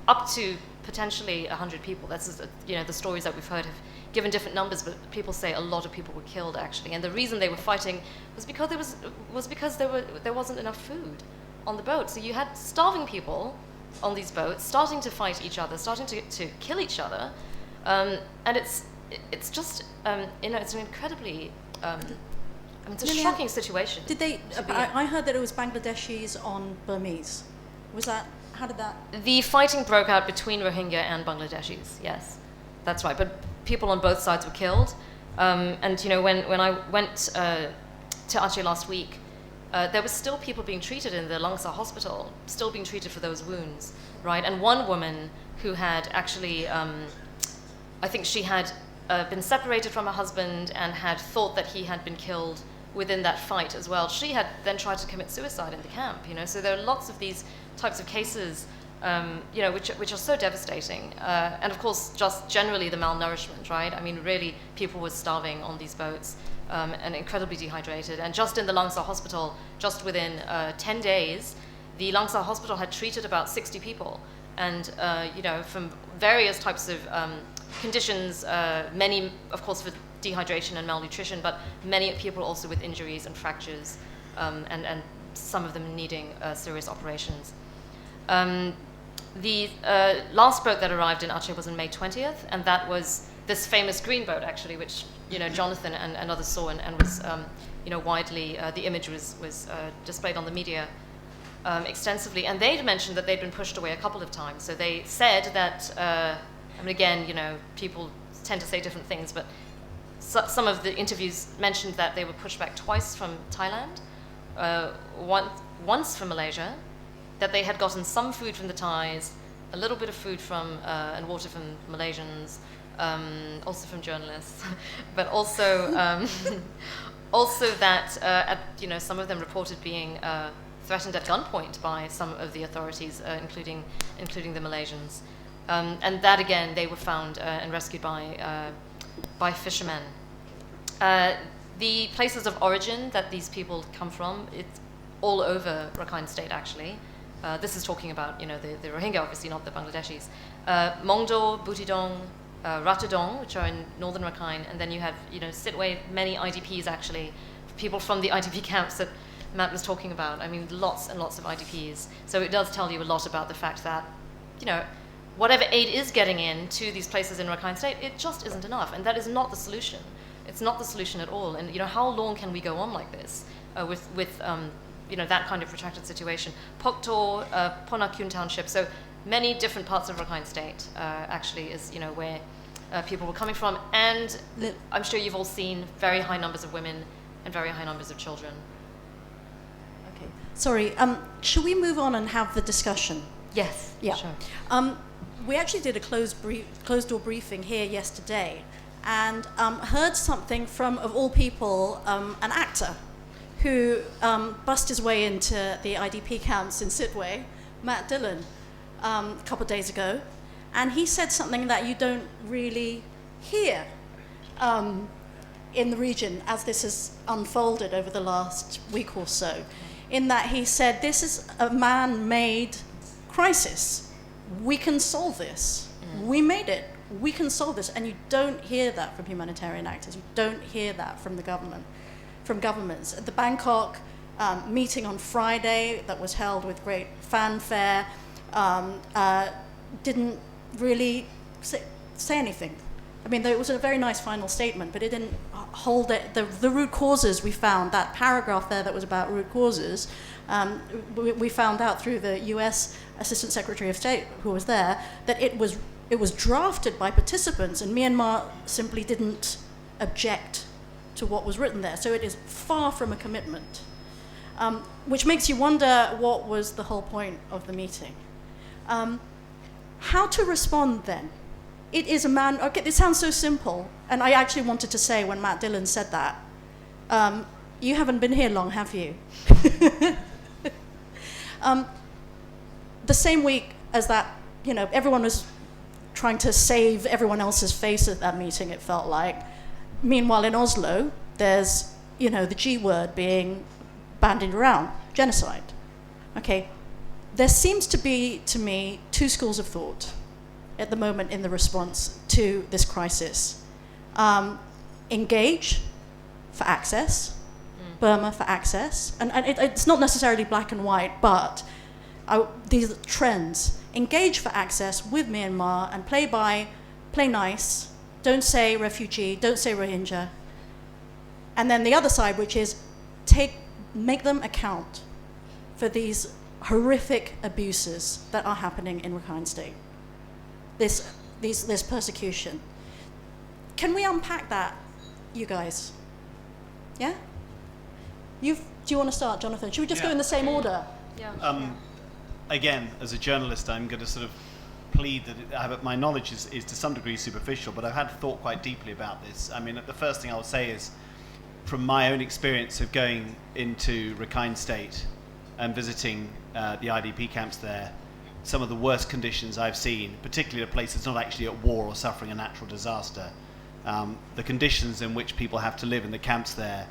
up to potentially 100 people. That's the stories that we've heard have given different numbers, but people say a lot of people were killed actually. And the reason they were fighting was because there wasn't enough food on the boat. So you had starving people on these boats starting to fight each other, starting to kill each other, and it's just it's an incredibly it's a shocking situation. Did they? I heard that it was Bangladeshis on Burmese. Was that? How did that? The fighting broke out between Rohingya and Bangladeshis. Yes, that's right. But people on both sides were killed. And when I went to Aceh last week, there was still people being treated in the Langsa hospital, still being treated for those wounds, right? And one woman who had actually, I think she had been separated from her husband and had thought that he had been killed within that fight as well. She had then tried to commit suicide in the camp, So there are lots of these types of cases, which are so devastating. And of course, just generally the malnourishment, right? I mean, really, people were starving on these boats and incredibly dehydrated. And just in the Langsa hospital, just within 10 days, the Langsa hospital had treated about 60 people. And, from various types of conditions, many, of course, for dehydration and malnutrition, but many people also with injuries and fractures, and some of them needing serious operations. The last boat that arrived in Aceh was on May 20th, and that was this famous green boat, actually, which Jonathan and others saw and was widely, the image was displayed on the media extensely, and they'd mentioned that they'd been pushed away a couple of times. So they said that, again, people tend to say different things, but some of the interviews mentioned that they were pushed back twice from Thailand, once from Malaysia, that they had gotten some food from the Thais, a little bit of food from and water from Malaysians, also from journalists, but also also that some of them reported being threatened at gunpoint by some of the authorities, including the Malaysians, and that again they were found and rescued by fishermen. The places of origin that these people come from, it's all over Rakhine State actually. This is talking about the Rohingya, obviously not the Bangladeshis. Mongdo, Butidong, Ratudong, which are in northern Rakhine, and then you have Sitwe, many IDPs actually, people from the IDP camps that Matt was talking about. I mean, lots and lots of IDPs. So it does tell you a lot about the fact that whatever aid is getting in to these places in Rakhine State, it just isn't enough, and that is not the solution. It's not the solution at all. And how long can we go on like this with that kind of protracted situation? Pokto, Ponakun Township, so many different parts of Rakhine State actually is where people were coming from, and I'm sure you've all seen very high numbers of women and very high numbers of children. Okay, sorry. Should we move on and have the discussion? Yes. Yeah. Sure. We actually did a closed-door briefing here yesterday, and heard something from, of all people, an actor who bust his way into the IDP camps in Sitwe, Matt Dillon, a couple of days ago, and he said something that you don't really hear in the region as this has unfolded over the last week or so, in that he said, this is a man-made crisis. We can solve this. We made it. We can solve this. And you don't hear that from humanitarian actors. You don't hear that from the government, from governments. At the Bangkok meeting on Friday that was held with great fanfare, didn't really say anything. I mean, it was a very nice final statement, but it didn't hold it. The root causes we found, that paragraph there that was about root causes, we found out through the US Assistant Secretary of State who was there, that it was it was drafted by participants, and Myanmar simply didn't object to what was written there. So it is far from a commitment, which makes you wonder what was the whole point of the meeting. How to respond then? It is a man, okay, this sounds so simple, and I actually wanted to say when Matt Dillon said that, you haven't been here long, have you? The same week as that, everyone was trying to save everyone else's face at that meeting, it felt like. Meanwhile, in Oslo, there's, the G word being bandied around, genocide. Okay, there seems to be, to me, two schools of thought at the moment in the response to this crisis. Engage for access, Burma for access, and it's not necessarily black and white, but these trends. Engage for access with Myanmar and play nice, don't say refugee, don't say Rohingya. And then the other side, which is make them account for these horrific abuses that are happening in Rakhine State. This persecution. Can we unpack that, you guys? Yeah? Do you want to start, Jonathan? Should we just go in the same order? Yeah. Again, as a journalist, I'm going to sort of plead that my knowledge is to some degree superficial, but I've had thought quite deeply about this. I mean, the first thing I'll say is, from my own experience of going into Rakhine State and visiting the IDP camps there, some of the worst conditions I've seen, particularly a place that's not actually at war or suffering a natural disaster, the conditions in which people have to live in the camps there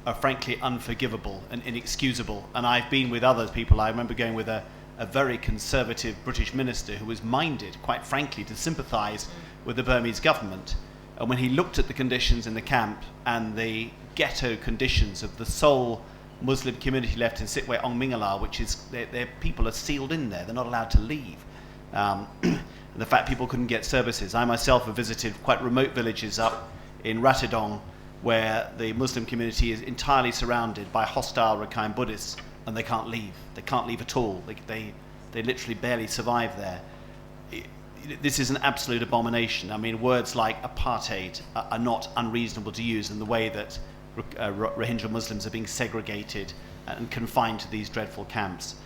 are frankly unforgivable and inexcusable. And I've been with other people. I remember going with a very conservative British minister who was minded, quite frankly, to sympathise with the Burmese government. And when he looked at the conditions in the camp and the ghetto conditions of the sole Muslim community left in Sitwe Ongmingala, which is their people are sealed in there, they're not allowed to leave. And the fact people couldn't get services. I myself have visited quite remote villages up in Ratidong where the Muslim community is entirely surrounded by hostile Rakhine Buddhists, and they can't leave. They can't leave at all. They literally barely survive there. This is an absolute abomination. I mean, words like apartheid are not unreasonable to use in the way that Rohingya Muslims are being segregated and confined to these dreadful camps.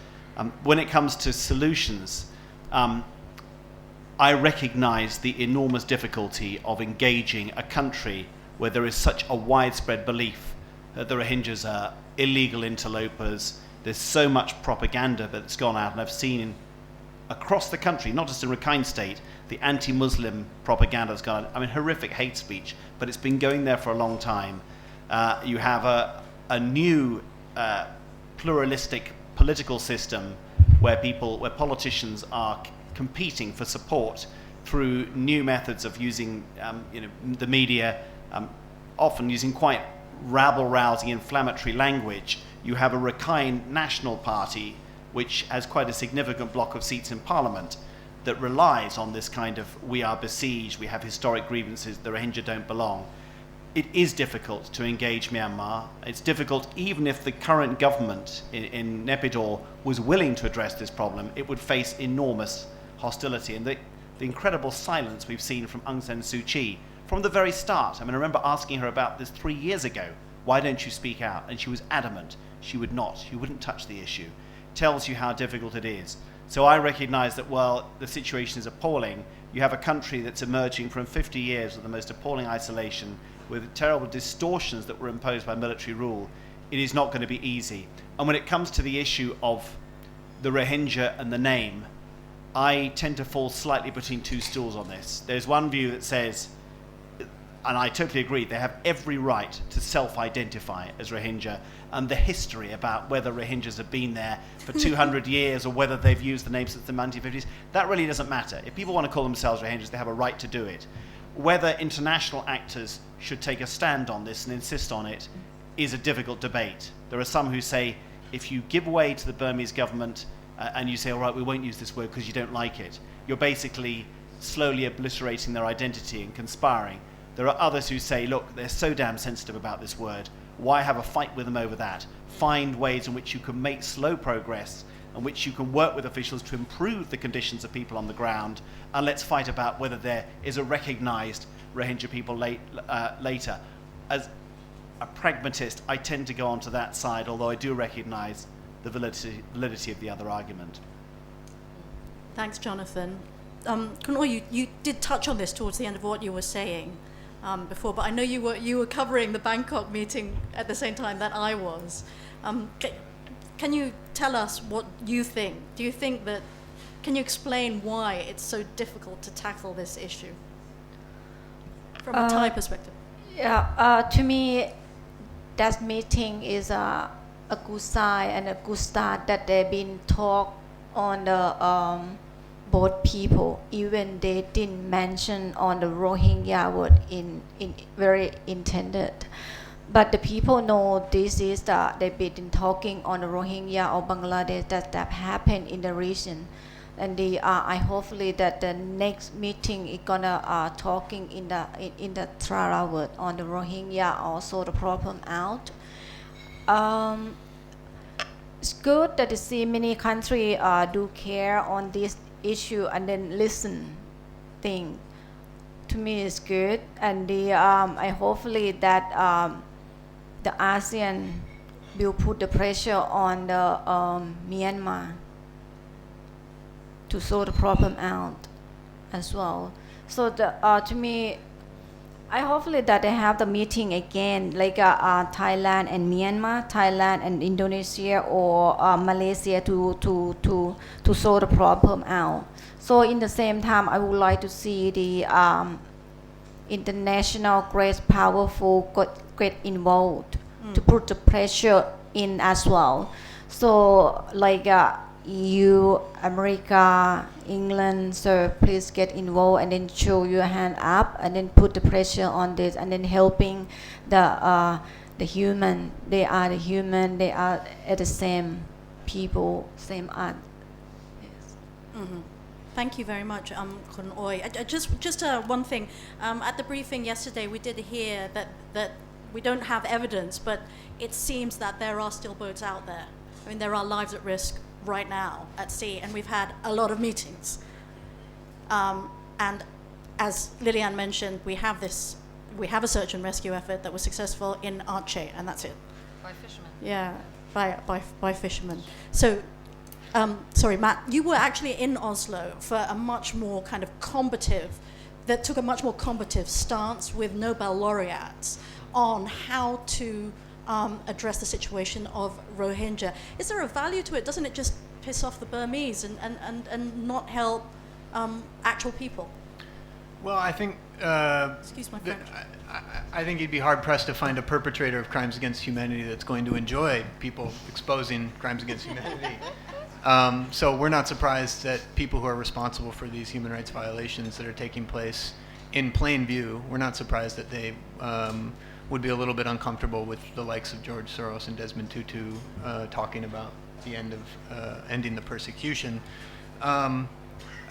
When it comes to solutions, I recognize the enormous difficulty of engaging a country where there is such a widespread belief that the Rohingyas are illegal interlopers. There's so much propaganda that's gone out, and I've seen across the country, not just in Rakhine State, the anti-Muslim propaganda that's gone out. I mean, horrific hate speech, but it's been going there for a long time. You have a new pluralistic political system where politicians are competing for support through new methods of using the media, often using quite rabble-rousing inflammatory language. You have a Rakhine National Party which has quite a significant block of seats in Parliament that relies on this kind of we are besieged, we have historic grievances, the Rohingya don't belong. It is difficult to engage Myanmar. It's difficult even if the current government in Naypyidaw was willing to address this problem, it would face enormous hostility. And the incredible silence we've seen from Aung San Suu Kyi from the very start. I mean, I remember asking her about this 3 years ago. Why don't you speak out? And she was adamant. She would not. She wouldn't touch the issue. Tells you how difficult it is. So I recognize that while the situation is appalling, you have a country that's emerging from 50 years of the most appalling isolation with terrible distortions that were imposed by military rule. It is not going to be easy. And when it comes to the issue of the Rohingya and the name, I tend to fall slightly between two stools on this. There's one view that says, and I totally agree, they have every right to self-identify as Rohingya, and the history about whether Rohingyas have been there for 200 years or whether they've used the name since the 1950s, that really doesn't matter. If people want to call themselves Rohingyas, they have a right to do it. Whether international actors should take a stand on this and insist on it is a difficult debate. There are some who say, if you give way to the Burmese government and you say, all right, we won't use this word because you don't like it, you're basically slowly obliterating their identity and conspiring. There are others who say, look, they're so damn sensitive about this word. Why have a fight with them over that? Find ways in which you can make slow progress and which you can work with officials to improve the conditions of people on the ground, and let's fight about whether there is a recognised Rohingya people later. As a pragmatist, I tend to go onto that side, although I do recognise the validity of the other argument. Thanks, Jonathan. Kunoi, you did touch on this towards the end of what you were saying before, but I know you were covering the Bangkok meeting at the same time that I was. Can you tell us what you think? Do you think that? Can you explain why it's so difficult to tackle this issue from a Thai perspective? Yeah, to me, that meeting is a good sign and a good start that they've been talk on the both people, even they didn't mention on the Rohingya word in very intended. But the people know this is they've been talking on the Rohingya or Bangladesh that happened in the region. And I hopefully that the next meeting is gonna talking in the Trara word on the Rohingya also the problem out. It's good that you see many countries do care on this issue and then listen thing. To me, it's good, and I hopefully that the ASEAN will put the pressure on the Myanmar to sort the problem out as well. So to me, I hopefully that they have the meeting again, like Thailand and Myanmar, Thailand and Indonesia or Malaysia to sort the problem out. So in the same time, I would like to see the international great powerful get involved to put the pressure in as well. So like EU, America, England, so please get involved and then show your hand up and then put the pressure on this and then helping the human. They are the human. They are at the same people, same art. Yes. Mm-hmm. Thank you very much, Kun Oi. Just one thing. At the briefing yesterday, we did hear that we don't have evidence, but it seems that there are still boats out there. I mean, there are lives at risk right now at sea, and we've had a lot of meetings. And as Lilian mentioned, we have a search and rescue effort that was successful in Aceh, and that's it. By fishermen. Yeah, by fishermen. So, sorry, Matt, you were actually in Oslo for a much more kind of took a much more combative stance with Nobel laureates on how to address the situation of Rohingya. Is there a value to it? Doesn't it just piss off the Burmese and not help actual people? Well, I think Excuse my French. I think you'd be hard pressed to find a perpetrator of crimes against humanity that's going to enjoy people exposing crimes against humanity. So we're not surprised that people who are responsible for these human rights violations that are taking place in plain view, we're not surprised that they would be a little bit uncomfortable with the likes of George Soros and Desmond Tutu talking about the end of ending the persecution.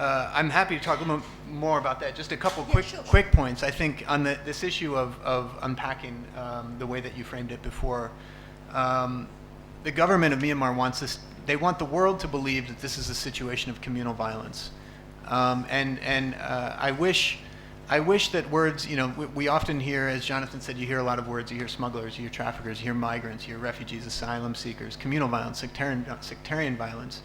I'm happy to talk a little more about that. Just a couple quick points. I think on this issue of unpacking the way that you framed it before, the government of Myanmar wants this. They want the world to believe that this is a situation of communal violence, and I wish that words. You know, we often hear, as Jonathan said, you hear a lot of words. You hear smugglers, you hear traffickers, you hear migrants, you hear refugees, asylum seekers, communal violence, sectarian violence.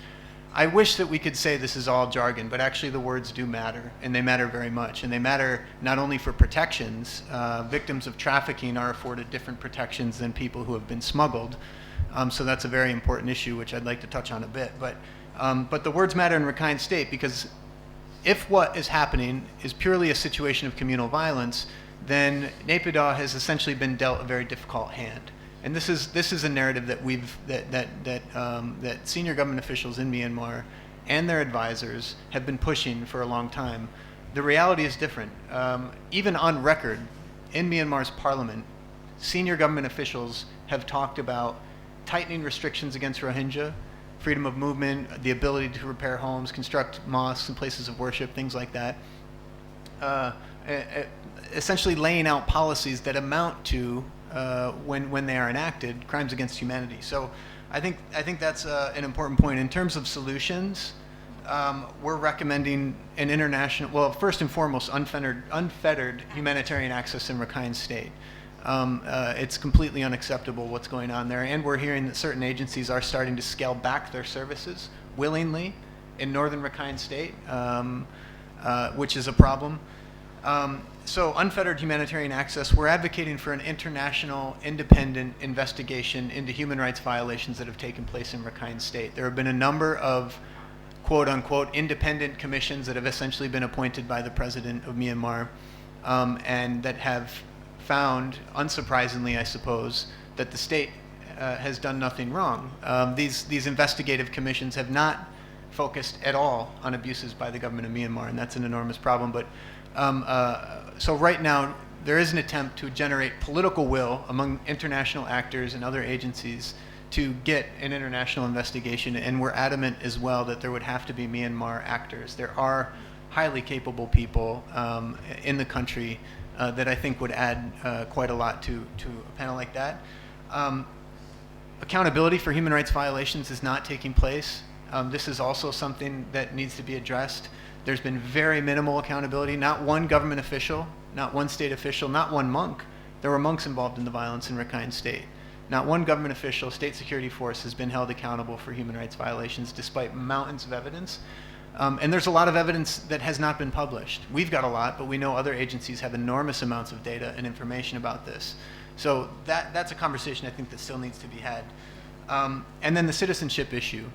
I wish that we could say this is all jargon, but actually the words do matter, and they matter very much. And they matter not only for protections. Victims of trafficking are afforded different protections than people who have been smuggled. So that's a very important issue, which I'd like to touch on a bit. But the words matter in Rakhine State, because if what is happening is purely a situation of communal violence, then Naypyidaw has essentially been dealt a very difficult hand. And this is a narrative that senior government officials in Myanmar and their advisors have been pushing for a long time. The reality is different. Even on record, in Myanmar's parliament, senior government officials have talked about tightening restrictions against Rohingya, freedom of movement, the ability to repair homes, construct mosques and places of worship, things like that. Essentially laying out policies that amount to, when they are enacted, crimes against humanity. So I think that's an important point. In terms of solutions, we're recommending an international, well, first and foremost, unfettered humanitarian access in Rakhine State. It's completely unacceptable what's going on there, and we're hearing that certain agencies are starting to scale back their services willingly in northern Rakhine State, which is a problem. So unfettered humanitarian access, we're advocating for an international independent investigation into human rights violations that have taken place in Rakhine State. There have been a number of quote unquote independent commissions that have essentially been appointed by the president of Myanmar, and that have found, unsurprisingly I suppose, that the state has done nothing wrong. These investigative commissions have not focused at all on abuses by the government of Myanmar, and that's an enormous problem. But so right now there is an attempt to generate political will among international actors and other agencies to get an international investigation, and we're adamant as well that there would have to be Myanmar actors. There are highly capable people in the country that I think would add quite a lot to a panel like that. Accountability for human rights violations is not taking place. This is also something that needs to be addressed. There's been very minimal accountability. Not one government official, not one state official, not one monk. There were monks involved in the violence in Rakhine State. Not one government official, state security force has been held accountable for human rights violations despite mountains of evidence. And there's a lot of evidence that has not been published. We've got a lot, but we know other agencies have enormous amounts of data and information about this. So that's a conversation I think that still needs to be had. And then the citizenship issue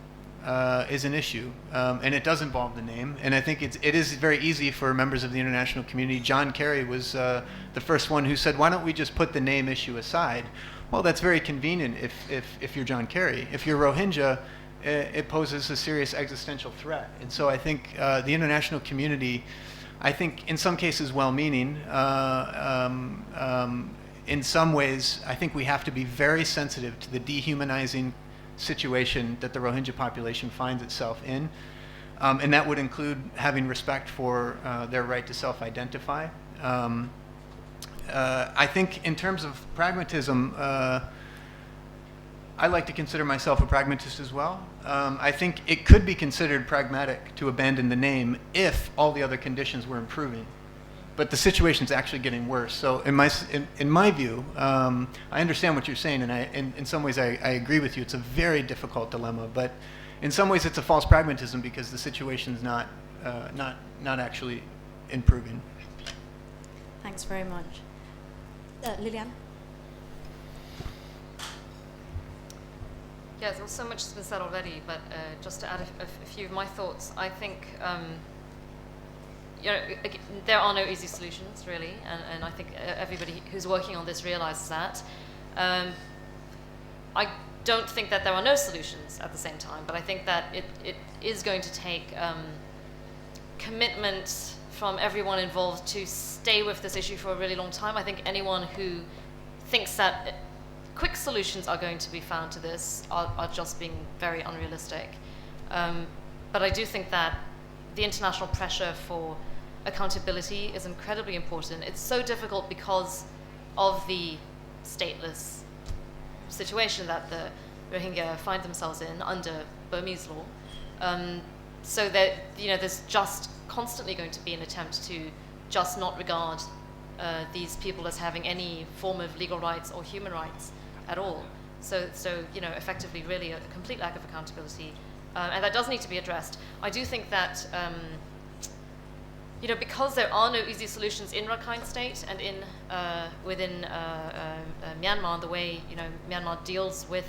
is an issue, and it does involve the name. And I think it is very easy for members of the international community. John Kerry was the first one who said, why don't we just put the name issue aside? Well, that's very convenient if you're John Kerry. If you're Rohingya, it poses a serious existential threat. And so I think the international community, I think in some cases well-meaning, in some ways I think we have to be very sensitive to the dehumanizing situation that the Rohingya population finds itself in. And that would include having respect for their right to self-identify. I think in terms of pragmatism, I like to consider myself a pragmatist as well. I think it could be considered pragmatic to abandon the name if all the other conditions were improving. But the situation's actually getting worse. So in my view, I understand what you're saying, and in some ways I agree with you. It's a very difficult dilemma, but in some ways it's a false pragmatism because the situation's not actually improving. Thanks very much. Liliane? Yeah, well, so much has been said already, but just to add a few of my thoughts, I think there are no easy solutions, really, and I think everybody who's working on this realizes that. I don't think that there are no solutions at the same time, but I think that it is going to take commitment from everyone involved to stay with this issue for a really long time. I think anyone who thinks that quick solutions are going to be found to this are just being very unrealistic. But I do think that the international pressure for accountability is incredibly important. It's so difficult because of the stateless situation that the Rohingya find themselves in under Burmese law. So that there's just constantly going to be an attempt to just not regard these people as having any form of legal rights or human rights at all. So effectively, really a complete lack of accountability, and that does need to be addressed. I do think that because there are no easy solutions in Rakhine State and within Myanmar, the way Myanmar deals with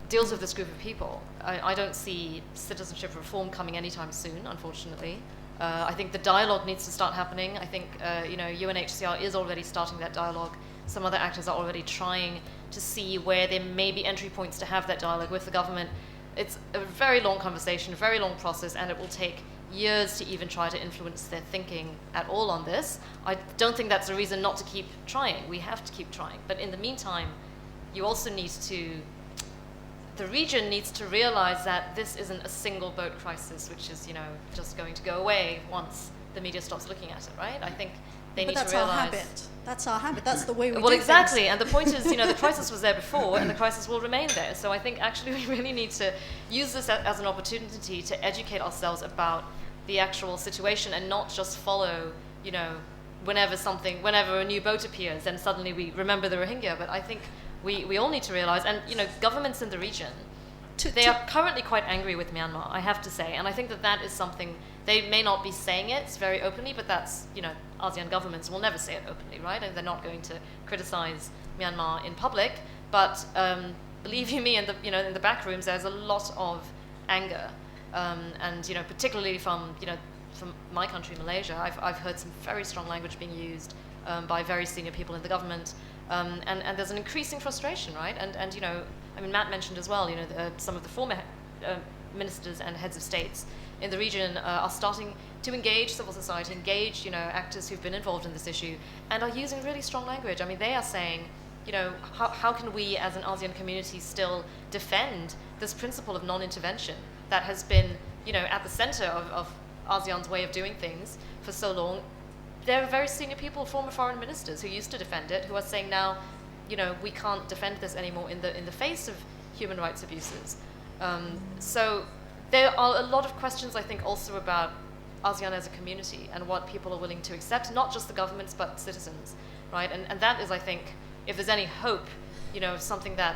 this group of people, I don't see citizenship reform coming anytime soon, unfortunately. I think the dialogue needs to start happening. I think UNHCR is already starting that dialogue. Some other actors are already trying to see where there may be entry points to have that dialogue with the government. It's a very long conversation, a very long process, and it will take years to even try to influence their thinking at all on this. I don't think that's a reason not to keep trying. We have to keep trying. But in the meantime, you also need to, the region needs to realize that this isn't a single boat crisis, which is, just going to go away once the media stops looking at it, right? I think they But need that's to realize. our habit. That's our habit. That's the way we Well, do exactly, things. and the point is, the crisis was there before, and the crisis will remain there. So I think actually we really need to use this as an opportunity to educate ourselves about the actual situation and not just follow, whenever a new boat appears, then suddenly we remember the Rohingya. But I think we all need to realize, and governments in the region, they are currently quite angry with Myanmar, I have to say, and I think that is something. They may not be saying it very openly, but that's, ASEAN governments will never say it openly, right? And they're not going to criticize Myanmar in public. But believe you me, in the back rooms, there's a lot of anger, and particularly from my country, Malaysia, I've heard some very strong language being used by very senior people in the government, and there's an increasing frustration, right? And Matt mentioned as well, some of the former ministers and heads of states in the region are starting to engage civil society, engage actors who've been involved in this issue, and are using really strong language. I mean, they are saying, how can we as an ASEAN community still defend this principle of non-intervention that has been, at the center of ASEAN's way of doing things for so long? There are very senior people, former foreign ministers who used to defend it, who are saying now, we can't defend this anymore in the face of human rights abuses. So there are a lot of questions, I think, also about ASEAN as a community and what people are willing to accept, not just the governments, but citizens, right? And that is, I think, if there's any hope, of something that,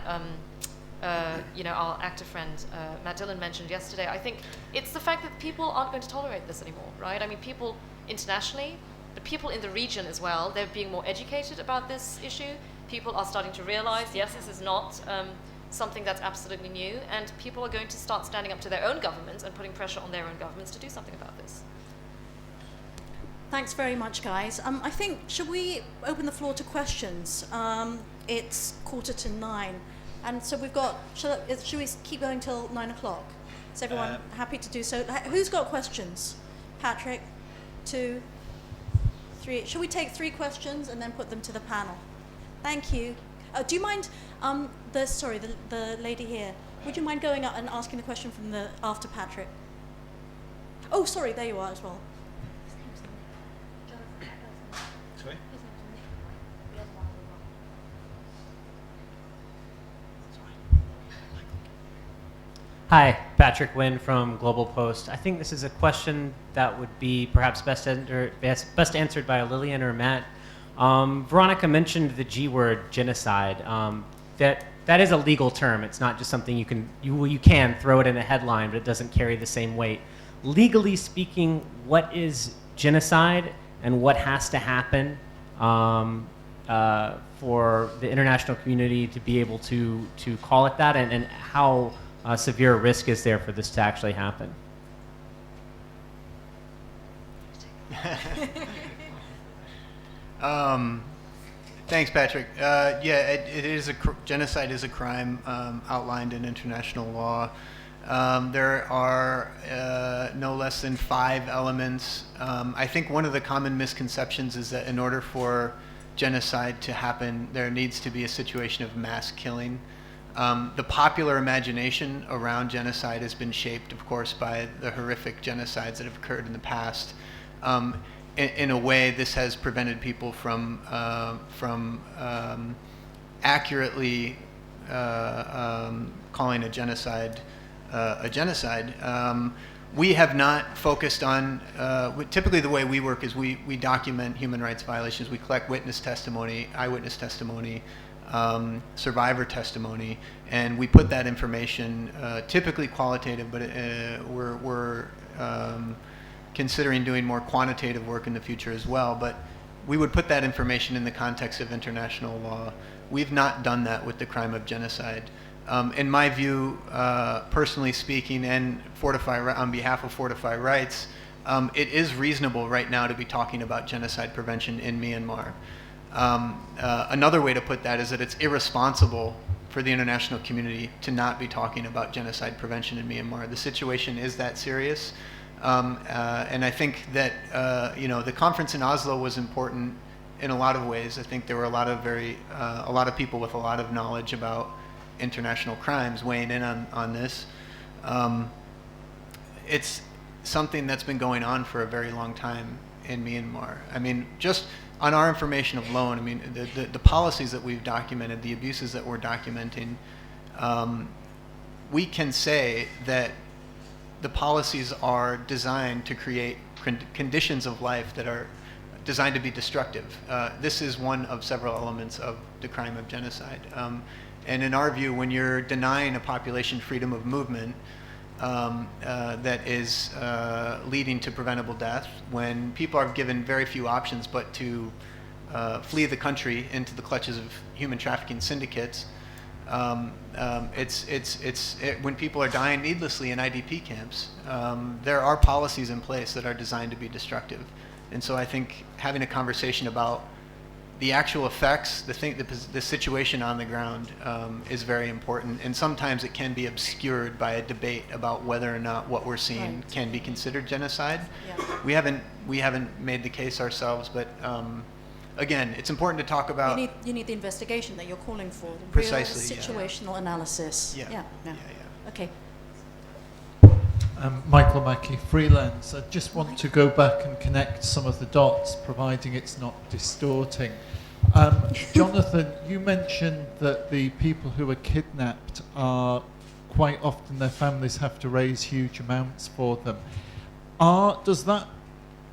our actor friend Matt Dillon mentioned yesterday, I think it's the fact that people aren't going to tolerate this anymore, right? I mean, people internationally, but people in the region as well, they're being more educated about this issue. People are starting to realize, yes, this is not something that's absolutely new, and people are going to start standing up to their own governments and putting pressure on their own governments to do something about this. Thanks very much, guys. I think, should we open the floor to questions? It's 8:45, and so we've got, should we keep going till 9 o'clock? Is everyone happy to do so? Who's got questions? Patrick, 2, 3. Should we take 3 questions and then put them to the panel? Thank you. Do you mind, the lady here, would you mind going up and asking the question from after Patrick? Oh, sorry, there you are as well. Sorry? Hi, Patrick Wynn from Global Post. I think this is a question that would be perhaps best answered by Lillian or Matt. Veronica mentioned the G word, genocide. That is a legal term. It's not just something you can throw it in a headline, but it doesn't carry the same weight. Legally speaking, what is genocide, and what has to happen for the international community to be able to call it that, and how severe a risk is there for this to actually happen? Thanks, Patrick. It is genocide is a crime outlined in international law. There are no less than 5 elements. I think one of the common misconceptions is that in order for genocide to happen, there needs to be a situation of mass killing. The popular imagination around genocide has been shaped, of course, by the horrific genocides that have occurred in the past. In a way, this has prevented people from accurately calling a genocide a genocide. We have not focused on, typically the way we work is we document human rights violations. We collect witness testimony, eyewitness testimony, survivor testimony, and we put that information, typically qualitative, but we're considering doing more quantitative work in the future as well, but we would put that information in the context of international law. We've not done that with the crime of genocide. In my view, personally speaking, and on behalf of Fortify Rights, it is reasonable right now to be talking about genocide prevention in Myanmar. Another way to put that is that it's irresponsible for the international community to not be talking about genocide prevention in Myanmar. The situation is that serious. And I think that the conference in Oslo was important in a lot of ways. I think there were a lot of people with a lot of knowledge about international crimes weighing in on this. It's something that's been going on for a very long time in Myanmar. I mean, just on our information alone, I mean, the policies that we've documented, the abuses that we're documenting, we can say that the policies are designed to create conditions of life that are designed to be destructive. This is one of several elements of the crime of genocide. And in our view, when you're denying a population freedom of movement that is leading to preventable death, when people are given very few options but to flee the country into the clutches of human trafficking syndicates, when people are dying needlessly in IDP camps, there are policies in place that are designed to be destructive. And so I think having a conversation about the actual effects, the situation on the ground is very important. And sometimes it can be obscured by a debate about whether or not what we're seeing can be considered genocide. Yeah. We haven't made the case ourselves, but again, it's important to talk about. You need the investigation that you're calling for. The Precisely, real situational analysis. Yeah. Okay. Michael Mackey, freelance. I just want to go back and connect some of the dots, providing it's not distorting. Jonathan, you mentioned that the people who are kidnapped are quite often their families have to raise huge amounts for them.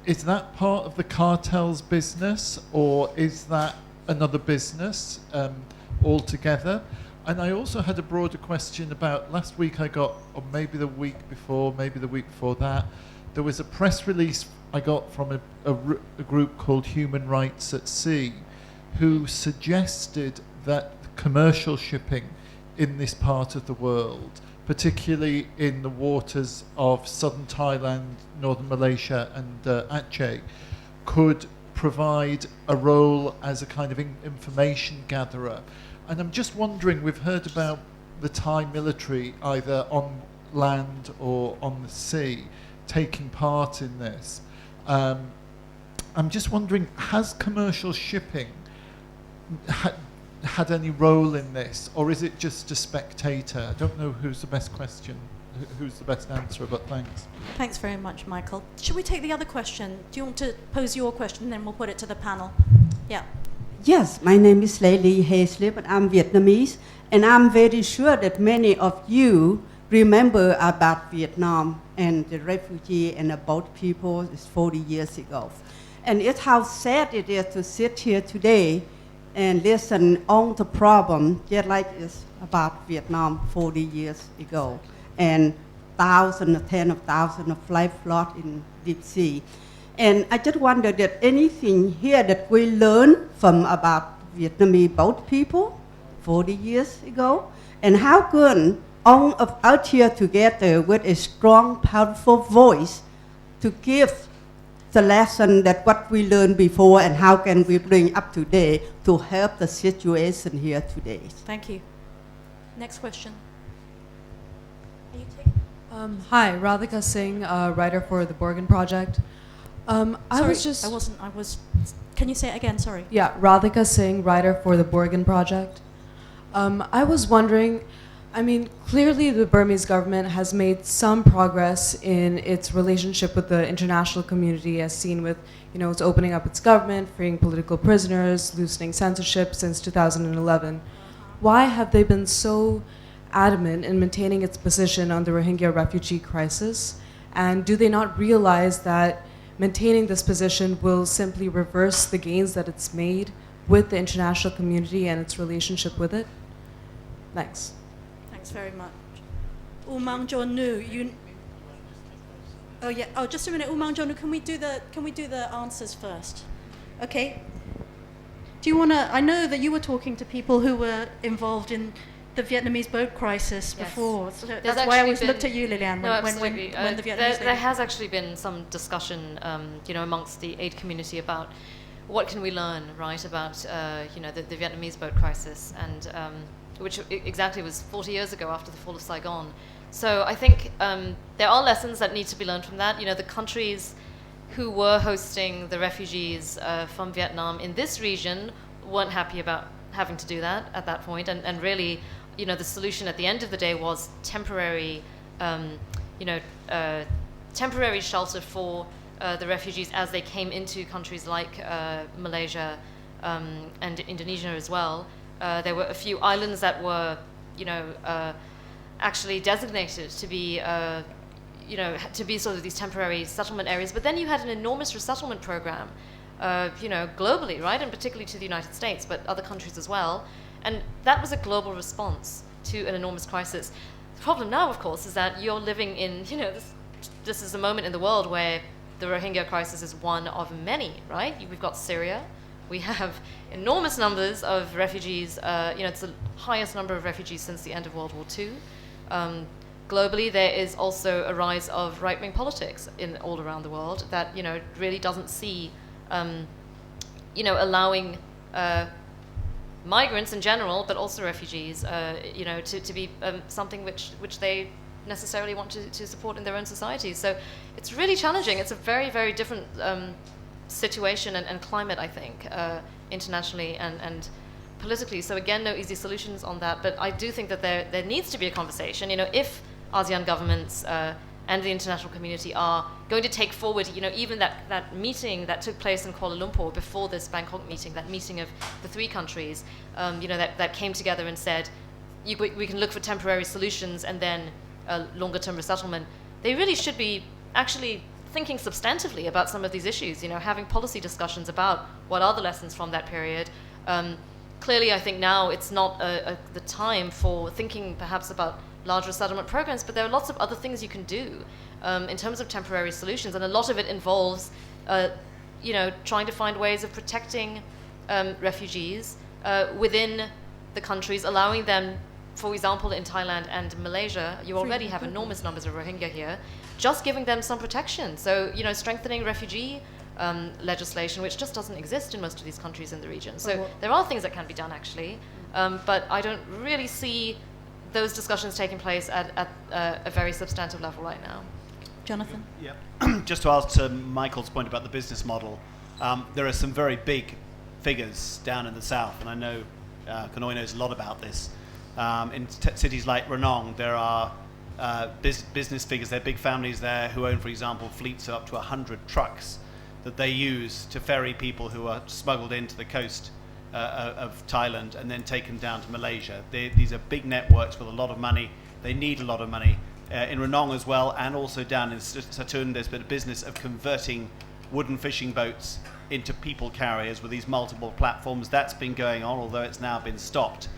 Is that part of the cartel's business, or is that another business altogether? And I also had a broader question about last week I got, or maybe the week before that, there was a press release I got from a group called Human Rights at Sea, who suggested that commercial shipping in this part of the world, particularly in the waters of southern Thailand, northern Malaysia and Aceh, could provide a role as a kind of information gatherer. And I'm just wondering, we've heard about the Thai military either on land or on the sea taking part in this. I'm just wondering, has commercial shipping had any role in this, or is it just a spectator? I don't know who's the best answer, but thanks. Thanks very much, Michael. Should we take the other question? Do you want to pose your question, and then we'll put it to the panel? Yeah. Yes, my name is Lely Hayslip, and I'm Vietnamese, and I'm very sure that many of you remember about Vietnam and the refugee and about people 40 years ago. And it's how sad it is to sit here today and listen on the problem, just like it's about Vietnam 40 years ago, and tens of thousands of lives lost in deep sea. And I just wonder that anything here that we learn from about Vietnamese boat people 40 years ago, and how can all of us here together with a strong, powerful voice to give the lesson that what we learned before, and how can we bring up today to help the situation here today. Thank you. Next question. Are you Hi, Radhika Singh, writer for the Borgen Project. Can you say it again? Sorry. Yeah, Radhika Singh, writer for the Borgen Project. I was wondering, I mean, clearly the Burmese government has made some progress in its relationship with the international community, as seen with, it's opening up its government, freeing political prisoners, loosening censorship since 2011. Why have they been so adamant in maintaining its position on the Rohingya refugee crisis? And do they not realize that maintaining this position will simply reverse the gains that it's made with the international community and its relationship with it? Thanks. Thanks very much. Umang Jonu, Oh yeah. Oh, just a minute, Umang Jonu. Can we do the answers first? Okay. Do you want to? I know that you were talking to people who were involved in the Vietnamese boat crisis before. So that's why I looked at you, Lilian, when the Vietnamese. There has actually been some discussion, amongst the aid community about what can we learn, right, about the Vietnamese boat crisis, and which exactly was 40 years ago after the fall of Saigon. So I think there are lessons that need to be learned from that. The countries who were hosting the refugees from Vietnam in this region weren't happy about having to do that at that point, and really, the solution at the end of the day was temporary, temporary shelter for the refugees as they came into countries like Malaysia and Indonesia as well. There were a few islands that were, actually designated to be, to be sort of these temporary settlement areas. But then you had an enormous resettlement program, globally, right, and particularly to the United States, but other countries as well. And that was a global response to an enormous crisis. The problem now, of course, is that you're living in, this is a moment in the world where the Rohingya crisis is one of many, right? We've got Syria. We have enormous numbers of refugees. It's the highest number of refugees since the end of World War II. Globally, there is also a rise of right-wing politics all around the world that, really doesn't see, allowing migrants in general, but also refugees, to be something which they necessarily want to support in their own societies. So it's really challenging. It's a very, very different situation and climate, I think, internationally and politically. So again, no easy solutions on that. But I do think that there needs to be a conversation. If ASEAN governments and the international community are going to take forward, even that meeting that took place in Kuala Lumpur before this Bangkok meeting, that meeting of the three countries, that came together and said, we can look for temporary solutions and then a longer-term resettlement. They really should be actually thinking substantively about some of these issues, having policy discussions about what are the lessons from that period. Clearly, I think now it's not the time for thinking perhaps about large resettlement programs, but there are lots of other things you can do in terms of temporary solutions, and a lot of it involves, trying to find ways of protecting refugees within the countries, allowing them, for example, in Thailand and Malaysia, you already have enormous numbers of Rohingya here, just giving them some protection. So, strengthening refugee legislation, which just doesn't exist in most of these countries in the region. So there are things that can be done, actually, but I don't really see those discussions taking place at a very substantive level right now. Jonathan? Yeah. Just to ask to Michael's point about the business model, there are some very big figures down in the south, and I know Kanoi knows a lot about this. In cities like Ranong, there are business figures, there are big families there who own, for example, fleets of up to 100 trucks that they use to ferry people who are smuggled into the coast of Thailand and then taken down to Malaysia. These are big networks with a lot of money. They need a lot of money. In Ranong as well, and also down in Satun, there's been a business of converting wooden fishing boats into people carriers with these multiple platforms. That's been going on, although it's now been stopped.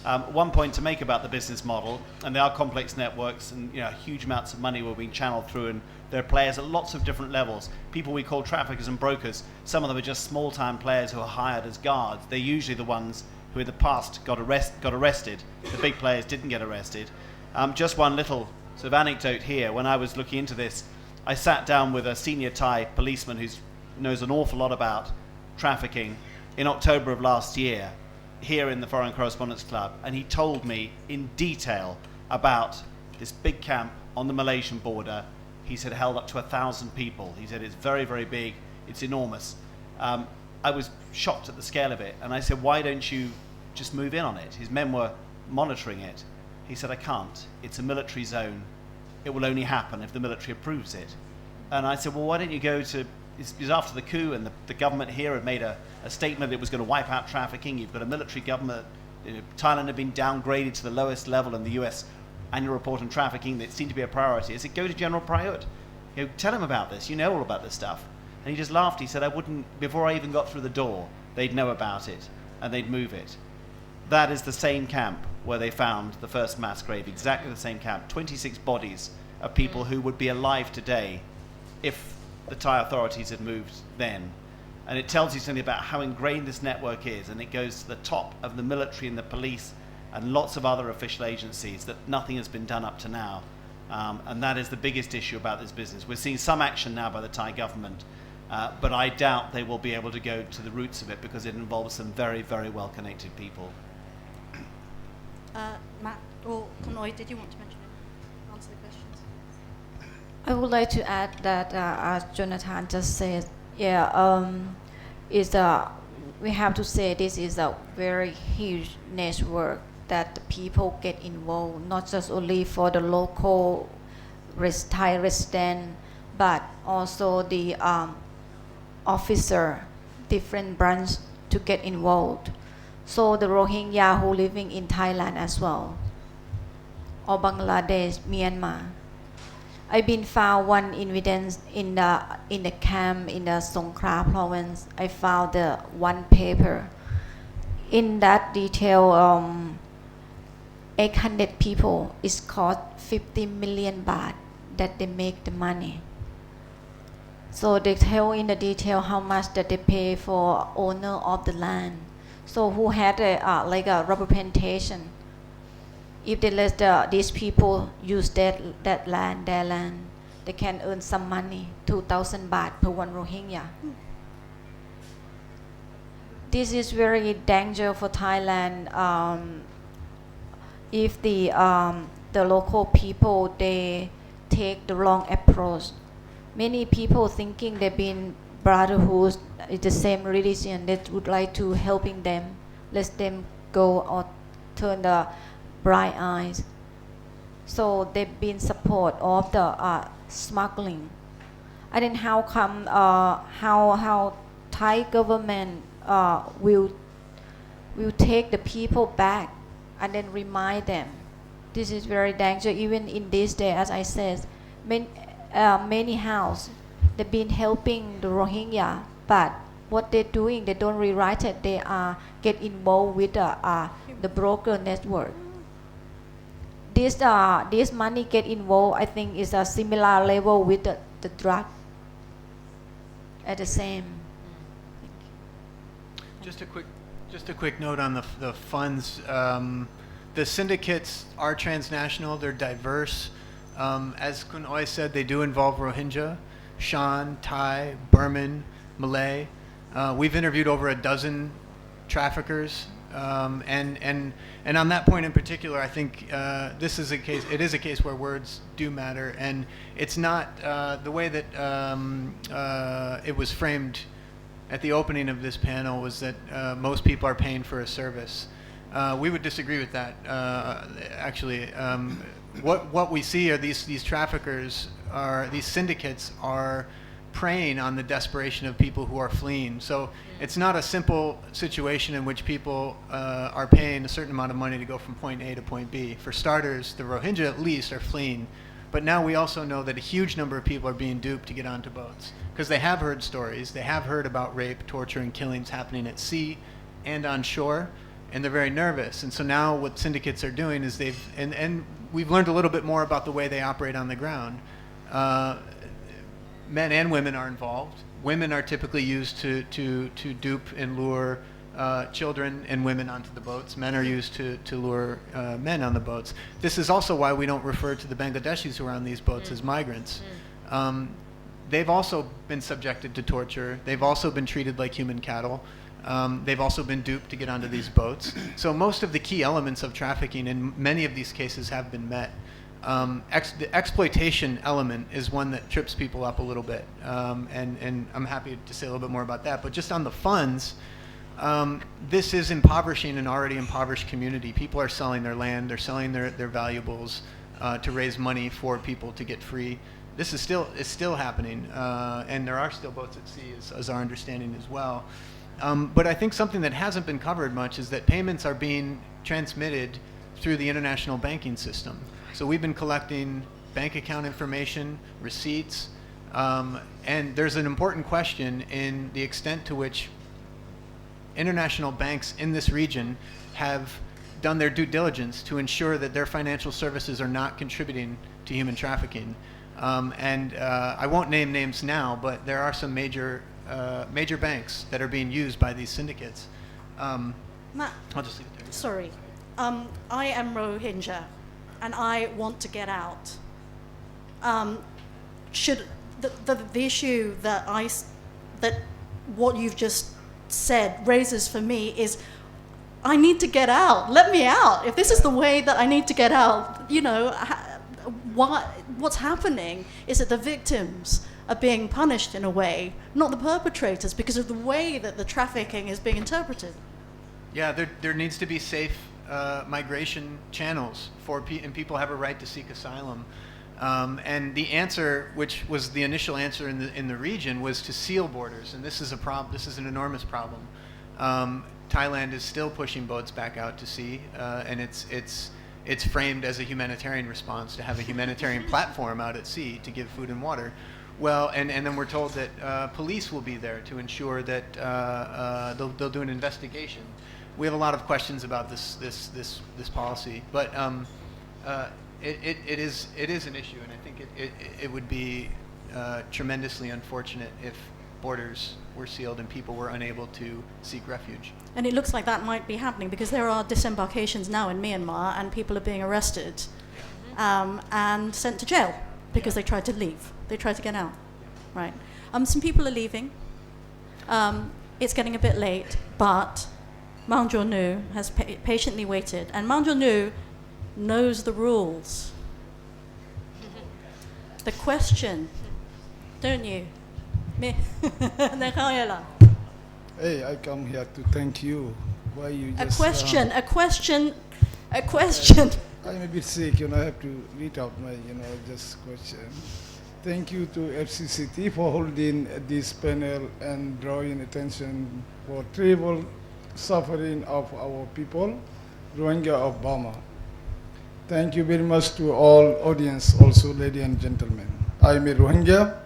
One point to make about the business model, and they are complex networks, and huge amounts of money were being channeled through, and there are players at lots of different levels. People we call traffickers and brokers. Some of them are just small-time players who are hired as guards. They're usually the ones who in the past got arrested. The big players didn't get arrested. Just one little sort of anecdote here. When I was looking into this, I sat down with a senior Thai policeman who knows an awful lot about trafficking in October of last year here in the Foreign Correspondents Club, and he told me in detail about this big camp on the Malaysian border. He said held up to 1,000 people. He said it's very, very big, it's enormous. I was shocked at the scale of it, and I said, why don't you just move in on it? His men were monitoring it. He said, I can't. It's a military zone. It will only happen if the military approves it. And I said, well, why don't you go to... It was after the coup, and the government here had made a statement that it was going to wipe out trafficking. You've got a military government. Thailand had been downgraded to the lowest level in the US annual report on trafficking. That seemed to be a priority. I said, go to General Prayut. Tell him about this. You know all about this stuff. And he just laughed. He said, I wouldn't... Before I even got through the door, they'd know about it, and they'd move it. That is the same camp where they found the first mass grave, exactly the same camp. 26 bodies of people who would be alive today if the Thai authorities had moved then. And it tells you something about how ingrained this network is, and it goes to the top of the military and the police and lots of other official agencies, that nothing has been done up to now. And that is the biggest issue about this business. We're seeing some action now by the Thai government, but I doubt they will be able to go to the roots of it, because it involves some very, very well-connected people. Matt or Kanoi, did you want to answer the questions? I would like to add that, as Jonathan just said, we have to say this is a very huge network that the people get involved, not just only for the local Thai resident but also the officer, different branch to get involved. So the Rohingya who living in Thailand as well, or Bangladesh, Myanmar. I've been found one evidence in the camp in the Songkhla province. I found the one paper. In that detail, 800 people is cost 50 million baht that they make the money. So they tell in the detail how much that they pay for owner of the land. So who had like a rubber plantation. If they let these people use that land, their land, they can earn some money, 2,000 baht per one Rohingya. This is very dangerous for Thailand. If the local people they take the wrong approach, many people thinking they've been brotherhood, it's the same religion, they would like to helping them, let them go or turn the bright eyes. So they've been support of the smuggling. And then how come how Thai government will take the people back and then remind them. This is very dangerous. Even in this day, as I said, many houses they've been helping the Rohingya, but what they're doing, they don't rewrite it. They get involved with the broker network. This money get involved, I think, is a similar level with the drug. At the same. Just a quick note on the funds. The syndicates are transnational. They're diverse. As Kun Oi said, they do involve Rohingya, Shan, Thai, Burman, Malay. We've interviewed over a dozen traffickers, and on that point in particular, I think this is a case. It is a case where words do matter, and it's not the way that it was framed at the opening of this panel was that most people are paying for a service. We would disagree with that. Actually, what we see are these traffickers, these syndicates are preying on the desperation of people who are fleeing. So it's not a simple situation in which people are paying a certain amount of money to go from point A to point B. For starters, the Rohingya at least are fleeing. But now we also know that a huge number of people are being duped to get onto boats because they have heard stories. They have heard about rape, torture, and killings happening at sea and on shore, and they're very nervous. And so now what syndicates are doing is and we've learned a little bit more about the way they operate on the ground. Men and women are involved. Women are typically used to dupe and lure children and women onto the boats. Men are used to lure men on the boats. This is also why we don't refer to the Bangladeshis who are on these boats as migrants. They've also been subjected to torture. They've also been treated like human cattle. They've also been duped to get onto these boats. So most of the key elements of trafficking in many of these cases have been met. The exploitation element is one that trips people up a little bit, and I'm happy to say a little bit more about that. But just on the funds, this is impoverishing an already impoverished community. People are selling their land, they're selling their valuables to raise money for people to get free. This is still happening, and there are still boats at sea, as our understanding as well. But I think something that hasn't been covered much is that payments are being transmitted through the international banking system. So we've been collecting bank account information, receipts, and there's an important question in the extent to which international banks in this region have done their due diligence to ensure that their financial services are not contributing to human trafficking. I won't name names now, but there are some major banks that are being used by these syndicates. Matt, I'll just leave it there. sorry. I am Rohingya, and I want to get out. Should the issue that what you've just said raises for me is, I need to get out. Let me out. If this is the way that I need to get out, what's happening is that the victims are being punished in a way, not the perpetrators, because of the way that the trafficking is being interpreted. Yeah, there needs to be safe migration channels and people have a right to seek asylum. And the answer, which was the initial answer in the region, was to seal borders. And this is this is an enormous problem. Thailand is still pushing boats back out to sea, and it's framed as a humanitarian response to have a humanitarian platform out at sea to give food and water. Well, and then we're told that police will be there to ensure that they'll do an investigation. We have a lot of questions about this policy, but it is an issue, and I think it would be tremendously unfortunate if borders were sealed and people were unable to seek refuge. And it looks like that might be happening because there are disembarkations now in Myanmar and people are being arrested and sent to jail because they tried to leave. They tried to get out. Right. Some people are leaving. It's getting a bit late, but Maung Nu has patiently waited. And Maung Nu knows the rules. The question, don't you? Me. Hey, I come here to thank you. Why you A just... question. I'm a bit sick, I have to read out my, just question. Thank you to FCCT for holding this panel and drawing attention for terrible suffering of our people, Rohingya of Burma. Thank you very much to all audience also, ladies and gentlemen. I am a Rohingya.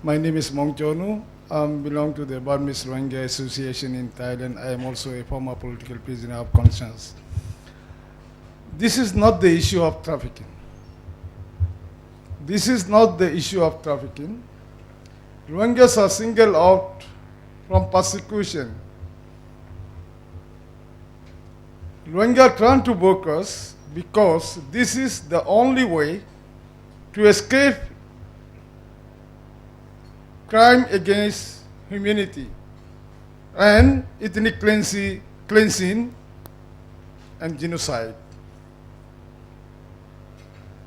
My name is Maung Nu. I belong to the Burmese Rohingya Association in Thailand. I am also a former political prisoner of conscience. This is not the issue of trafficking. This is not the issue of trafficking. Rohingyas are singled out from persecution. Rohingya turn to workers because this is the only way to escape crime against humanity and ethnic cleansing and genocide.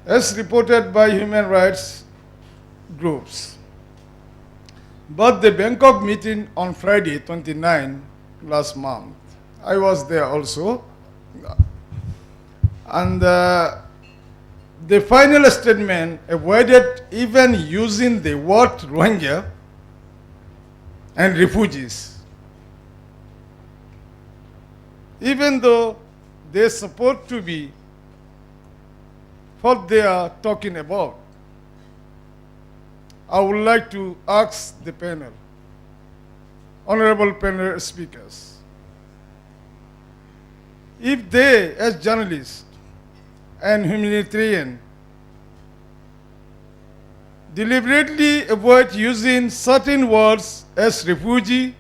As reported by human rights groups. But the Bangkok meeting on Friday, 29 last month, I was there also. And the final statement avoided even using the word Rohingya and refugees. Even though they're supposed to be what they are talking about. I would like to ask the panel, honorable panel speakers, if they, as journalists and humanitarian, deliberately avoid using certain words as refugee,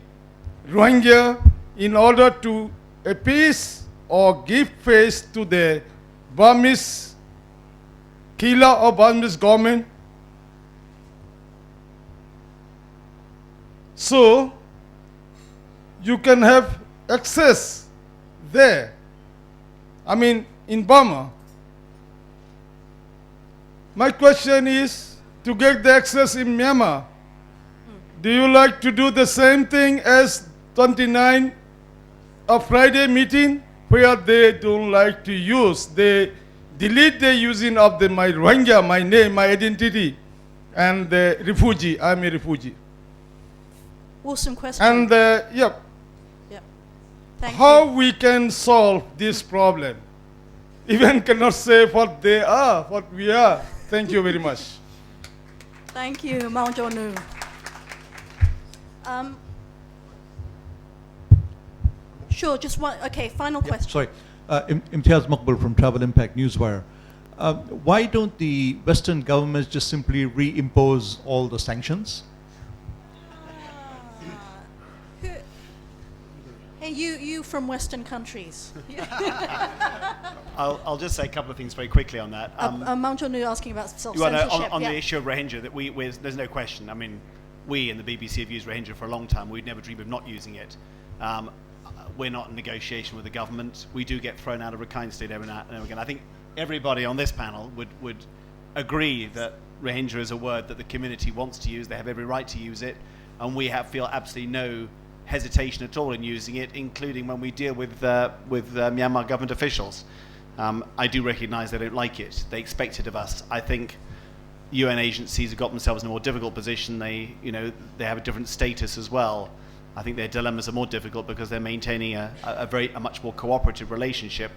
Rohingya, in order to appease or give face to the Burmese killer of Burmese government. So you can have access there. I mean, in Burma. My question is to get the access in Myanmar. Do you like to do the same thing as 29 a Friday meeting where they don't like to use, they delete the using of my Rohingya, my name, my identity, and the refugee. I'm a refugee. Awesome question. And how we can solve this problem? Even cannot say what they are, what we are. Thank you very much. Thank you, Maung Nu. Sure, just one. Okay, final question. Sorry. Imtiaz Maqbul from Travel Impact Newswire. Why don't the Western governments just simply reimpose all the sanctions? Hey, you from Western countries. I'll just say a couple of things very quickly on that. Maung Nu asking about self-censorship. On the issue of Rohingya, that there's no question. I mean, we in the BBC have used Rohingya for a long time. We'd never dream of not using it. We're not in negotiation with the government. We do get thrown out of Rakhine State every now and again. I think everybody on this panel would agree that Rohingya is a word that the community wants to use. They have every right to use it, and we feel absolutely no hesitation at all in using it, including when we deal with Myanmar government officials. I do recognise they don't like it. They expect it of us. I think UN agencies have got themselves in a more difficult position. They have a different status as well. I think their dilemmas are more difficult because they're maintaining a much more cooperative relationship,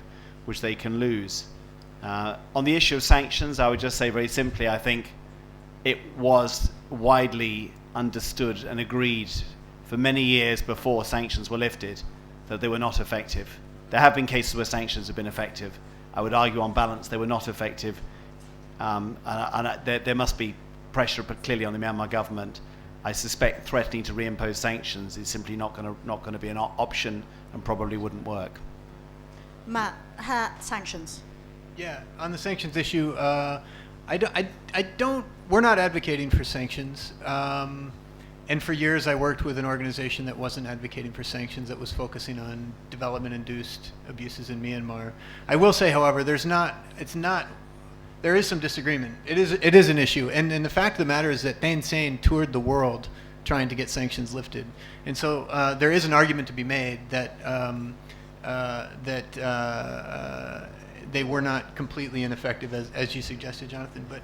which they can lose. On the issue of sanctions, I would just say very simply, I think it was widely understood and agreed for many years before sanctions were lifted that they were not effective. There have been cases where sanctions have been effective. I would argue on balance they were not effective. There must be pressure, but clearly on the Myanmar government. I suspect threatening to reimpose sanctions is simply not going to be an option and probably wouldn't work. Matt, sanctions. Yeah, on the sanctions issue, we're not advocating for sanctions. And for years I worked with an organization that wasn't advocating for sanctions, that was focusing on development-induced abuses in Myanmar. I will say, however, there is some disagreement. It is an issue. And the fact of the matter is that Thein Sein toured the world trying to get sanctions lifted. And so there is an argument to be made that they were not completely ineffective, as you suggested, Jonathan. But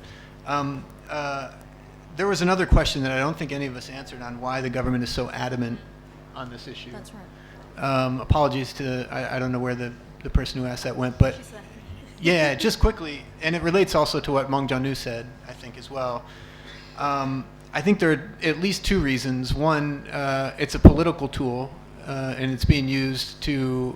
there was another question that I don't think any of us answered on why the government is so adamant on this issue. That's right. Apologies to, I don't know where the person who asked that went, but yeah, just quickly, and it relates also to what Maung Jae-nu said, I think, as well. I think there are at least two reasons. One, it's a political tool, and it's being used to,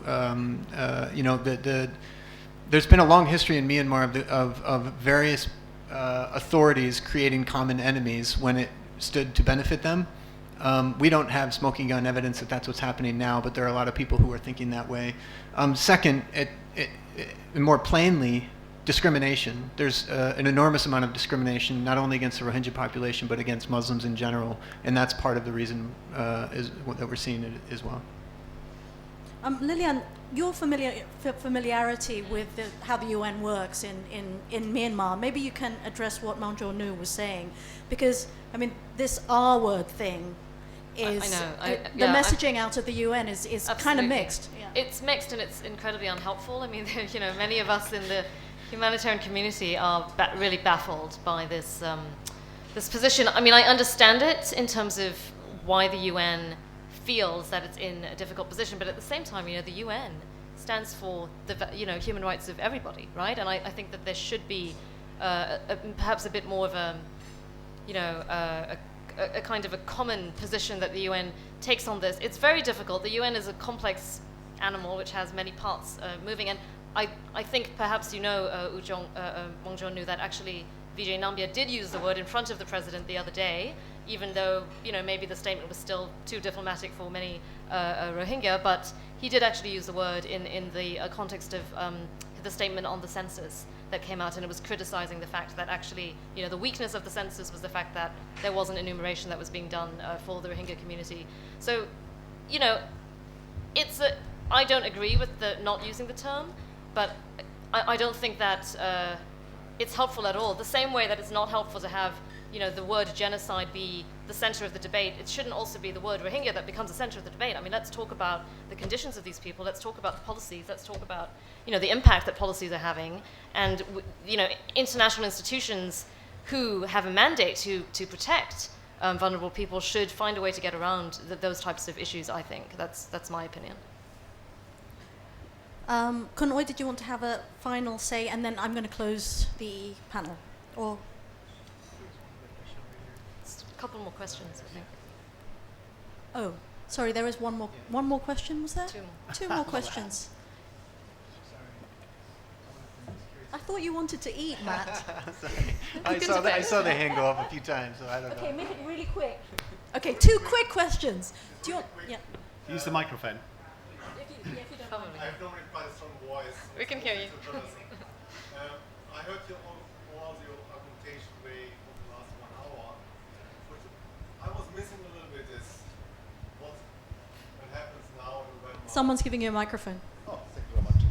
there's been a long history in Myanmar of various authorities creating common enemies when it stood to benefit them. We don't have smoking gun evidence that that's what's happening now, but there are a lot of people who are thinking that way. Second, more plainly, discrimination. There's an enormous amount of discrimination, not only against the Rohingya population, but against Muslims in general, and that's part of the reason that we're seeing it as well. Lilian, your familiarity with how the UN works in Myanmar, maybe you can address what Maung Jae-nu was saying, because, I mean, this R-word thing is, the messaging out of the UN is kind of mixed. Yeah. It's mixed and it's incredibly unhelpful. I mean, many of us in the humanitarian community are really baffled by this this position. I mean, I understand it in terms of why the UN feels that it's in a difficult position, but at the same time, the UN stands for the human rights of everybody, right? And I think that there should be perhaps a bit more of a kind of a common position that the UN takes on this. It's very difficult. The UN is a complex animal which has many parts moving, and I think perhaps Maung Jae-nu, that actually Vijay Nambia did use the word in front of the president the other day, even though maybe the statement was still too diplomatic for many Rohingya, but he did actually use the word in the context of the statement on the census that came out, and it was criticizing the fact that actually the weakness of the census was the fact that there wasn't enumeration that was being done for the Rohingya community. So I don't agree with the not using the term, but I don't think that it's helpful at all. The same way that it's not helpful to have the word genocide be the center of the debate, it shouldn't also be the word Rohingya that becomes the center of the debate. I mean, let's talk about the conditions of these people. Let's talk about the policies. Let's talk about the impact that policies are having, and international institutions who have a mandate to protect vulnerable people should find a way to get around those types of issues. I think that's my opinion. Kun Oi, did you want to have a final say, and then I'm going to close the panel? Or a couple more questions, I think. Oh, sorry, there is one more question, was there? Two more questions. I thought you wanted to eat, Matt. Sorry. I saw the hand go up a few times, so I don't know. Okay, make it really quick. Okay, two quick questions. Do you want? Yeah. Use the microphone. If you don't mind. I have no quite a strong voice. We can hear you. I heard all your argumentation way over the last 1 hour. What I was missing a little bit is what happens now in Myanmar. Someone's giving you a microphone. Oh, thank you very much.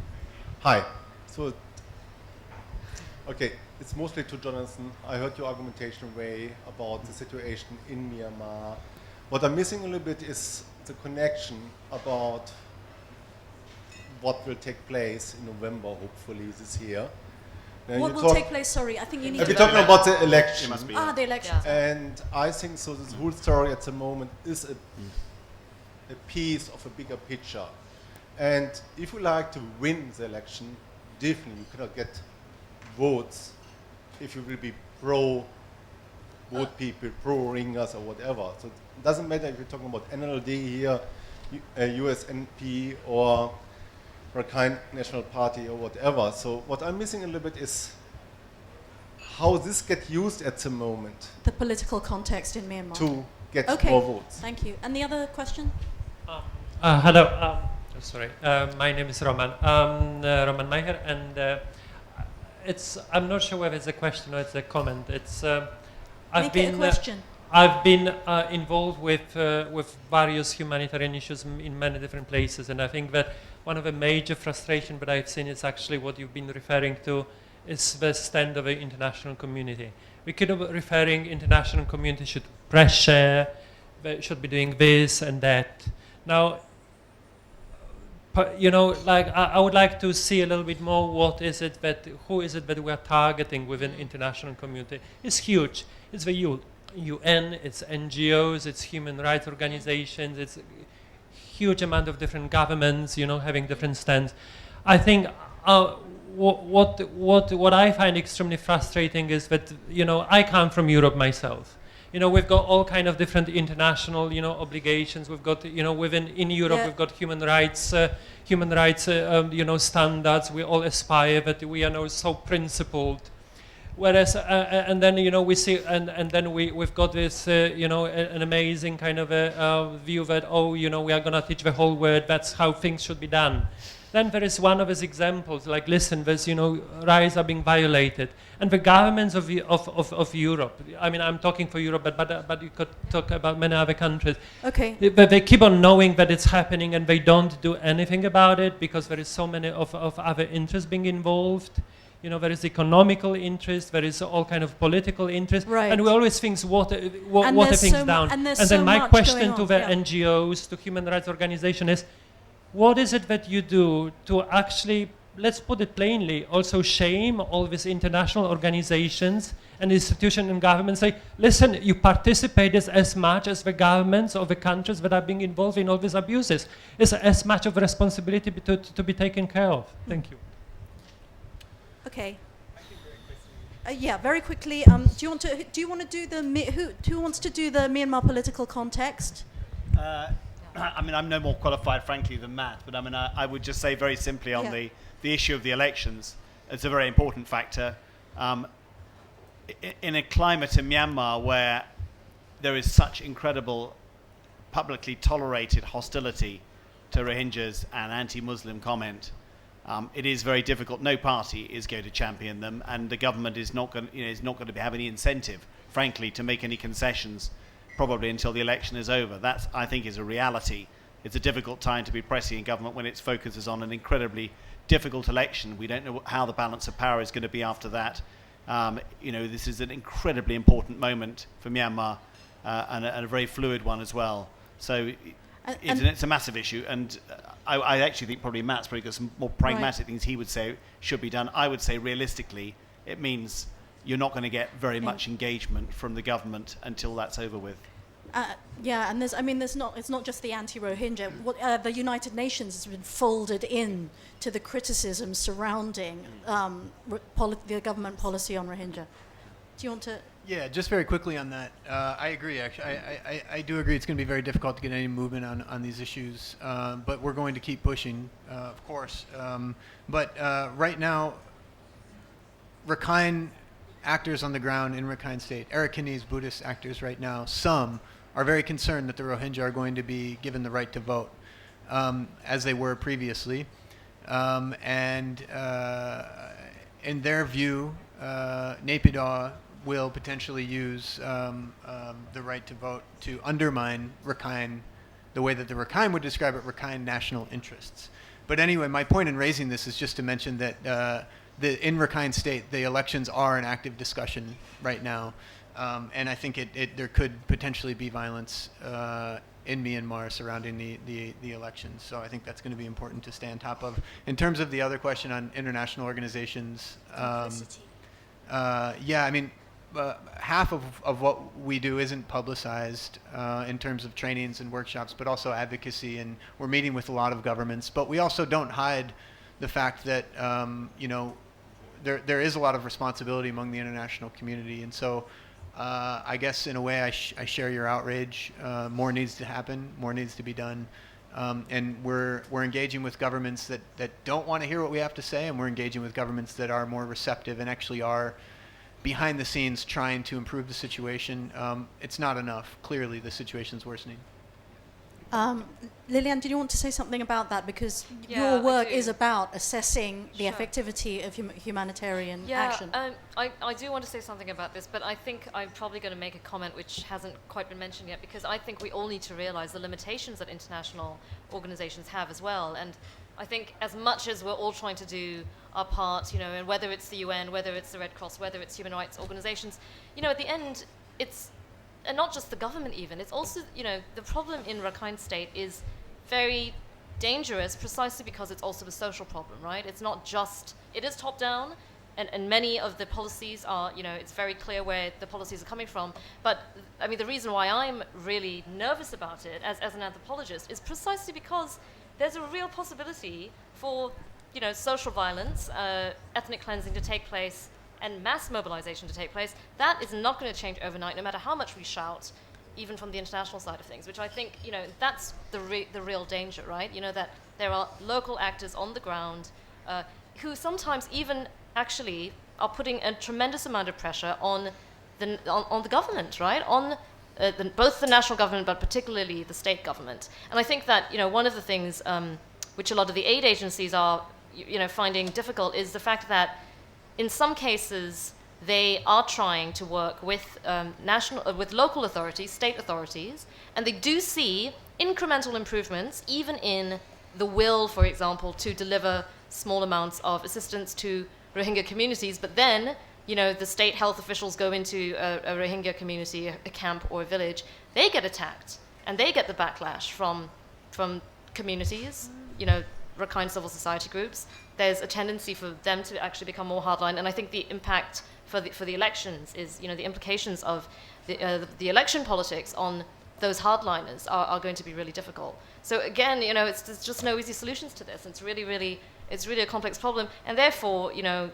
Hi. So, okay, it's mostly to Jonathan. I heard your argumentation way about the situation in Myanmar. What I'm missing a little bit is the connection about what will take place in November, hopefully this year, Then What you will take place? Sorry, I think you need We're to... talking about the election. It must be. the elections. And I think so this whole story at the moment is a piece of a bigger picture. And if you like to win the election, definitely you cannot get votes if you will be pro-vote people, pro-Rohingyas or whatever. So it doesn't matter if you're talking about NLD here, USNP or Rakhine National Party or whatever. So what I'm missing a little bit is how this gets used at the moment The political context in Myanmar. to get Okay, more votes. thank you. And the other question? Hello. Sorry. My name is Roman. Roman Mayer, and I'm not sure whether it's a question or it's a comment. Make it a question. I've been involved with various humanitarian issues in many different places, and I think that one of the major frustrations that I've seen is actually what you've been referring to is the stand of the international community. We could be referring international community should pressure, they should be doing this and that. Now, I would like to see a little bit more who is it that we are targeting within international community. It's huge. It's the UN, it's NGOs, it's human rights organizations, it's a huge amount of different governments, having different stands. I think what I find extremely frustrating is that, I come from Europe myself. We've got all kind of different international, obligations. We've got, in Europe, we've got human rights, standards. We all aspire that we are now so principled. Whereas, and then, we see, and then we've got this, an amazing kind of a view that, we are going to teach the whole world, that's how things should be done. Then there is one of his examples, like, listen, there's, rights are being violated. And the governments of Europe, I mean, I'm talking for Europe, but you could talk about many other countries. Okay. But they keep on knowing that it's happening and they don't do anything about it because there is so many of other interests being involved. There is economical interest, there is all kind of political interest. Right. And we always think water things down. And then my question to the NGOs, to human rights organizations is, what is it that you do to actually, let's put it plainly, also shame all these international organizations and institutions and governments, say, listen, you participate as much as the governments of the countries that are being involved in all these abuses. It's as much of a responsibility to be taken care of. Thank you. Okay. Yeah, very quickly. Do you want to do who wants to do the Myanmar political context? I mean, I'm no more qualified, frankly, than Matt, but I mean, I would just say very simply on the issue of the elections, it's a very important factor. In a climate in Myanmar where there is such incredible publicly tolerated hostility to Rohingyas and anti-Muslim comment, it is very difficult. No party is going to champion them, and the government is not going to have any incentive, frankly, to make any concessions probably until the election is over. That, I think, is a reality. It's a difficult time to be pressing in government when its focus is on an incredibly difficult election. We don't know how the balance of power is going to be after that. This is an incredibly important moment for Myanmar and a very fluid one as well. So it's a massive issue, and I actually think probably Matt's probably got some more pragmatic things he would say should be done. I would say realistically, it means you're not going to get very much engagement from the government until that's over with. And it's not just the anti-Rohingya. The United Nations has been folded in to the criticism surrounding the government policy on Rohingya. Do you want to? Yeah, just very quickly on that. I agree, actually. I do agree it's going to be very difficult to get any movement on these issues, but we're going to keep pushing, of course. But right now, Rakhine actors on the ground in Rakhine State, Arakanese Buddhist actors right now, some are very concerned that the Rohingya are going to be given the right to vote, as they were previously. And in their view, Naypyidaw will potentially use the right to vote to undermine Rakhine, the way that the Rakhine would describe it, Rakhine national interests. But anyway, my point in raising this is just to mention that in Rakhine State, the elections are an active discussion right now. And I think there could potentially be violence in Myanmar surrounding the elections. So I think that's going to be important to stay on top of. In terms of the other question on international organizations, yeah, I mean, half of what we do isn't publicized in terms of trainings and workshops, but also advocacy, and we're meeting with a lot of governments. But we also don't hide the fact that you know, there is a lot of responsibility among the international community, and so I guess in a way I share your outrage. More needs to happen, more needs to be done, and we're engaging with governments that don't want to hear what we have to say, and we're engaging with governments that are more receptive and actually are behind the scenes trying to improve the situation. It's not enough. Clearly, the situation's worsening. Lilian, did you want to say something about that? Because Yeah, your work I do. is about assessing the Sure. effectivity of humanitarian Yeah, action. I do want to say something about this, but I think I'm probably going to make a comment which hasn't quite been mentioned yet, because I think we all need to realize the limitations that international organizations have as well. And I think as much as we're all trying to do our part, you know, and whether it's the UN, whether it's the Red Cross, whether it's human rights organizations, you know, at the end, it's, and not just the government even, it's also, you know, the problem in Rakhine State is very dangerous precisely because it's also a social problem, right? It's not just, it is top down, and many of the policies are, you know, it's very clear where the policies are coming from. But, I mean, the reason why I'm really nervous about it as an anthropologist is precisely because there's a real possibility for, you know, social violence, ethnic cleansing to take place, and mass mobilization to take place. That is not going to change overnight, no matter how much we shout, even from the international side of things, which I think, you know, that's the real danger, right? You know, that there are local actors on the ground who sometimes even actually are putting a tremendous amount of pressure on the government, right? On both the national government, but particularly the state government. And I think that, you know, one of the things which a lot of the aid agencies are, you know, finding difficult is the fact that in some cases, they are trying to work with with local authorities, state authorities, and they do see incremental improvements, even in the will, for example, to deliver small amounts of assistance to Rohingya communities. But then, you know, the state health officials go into a Rohingya community, a camp or a village, they get attacked, and they get the backlash from communities, you know, Rakhine civil society groups. There's a tendency for them to actually become more hardline, and I think the impact for the elections is, you know, the implications of the election politics on those hardliners are going to be really difficult. So again, you know, there's just no easy solutions to this. It's really a complex problem, and therefore, you know,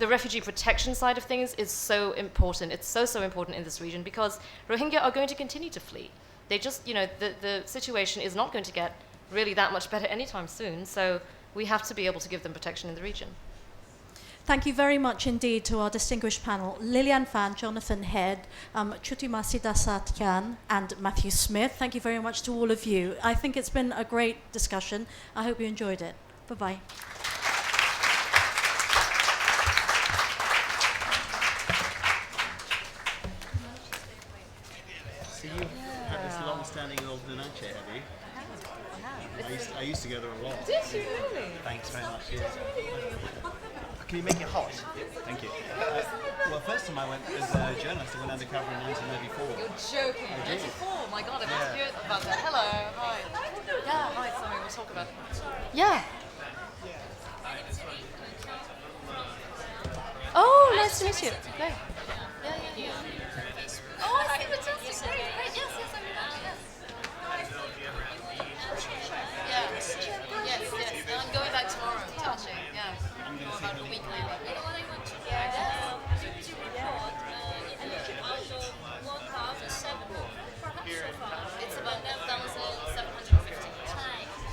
the refugee protection side of things is so important. It's so important in this region because Rohingya are going to continue to flee. They just, you know, the situation is not going to get really that much better anytime soon. So we have to be able to give them protection in the region. Thank you very much indeed to our distinguished panel, Lilian Fan, Jonathan Head, Chutima Siddhasatyan, and Matthew Smith. Thank you very much to all of you. I think it's been a great discussion. I hope you enjoyed it. Bye-bye. So you've had this long-standing old Nanache, have you? I used to go there a lot. Did you really? Thanks very much. Yeah. Can you make it hot? Thank you. Well, first time I went as a journalist, I went undercover in 1994. You're joking. I did. 94? My God, I must hear about that. Hello. Hi. Yeah, hi. Sorry, we'll talk about it. Yeah. Oh, nice to meet you. Okay. Yeah. Oh, I see. Fantastic. Great. Yes, I remember. Yes. Yes. I'm going back tomorrow to Aceh. Yeah. About a week later. You know what I want to do? It's about 9,750.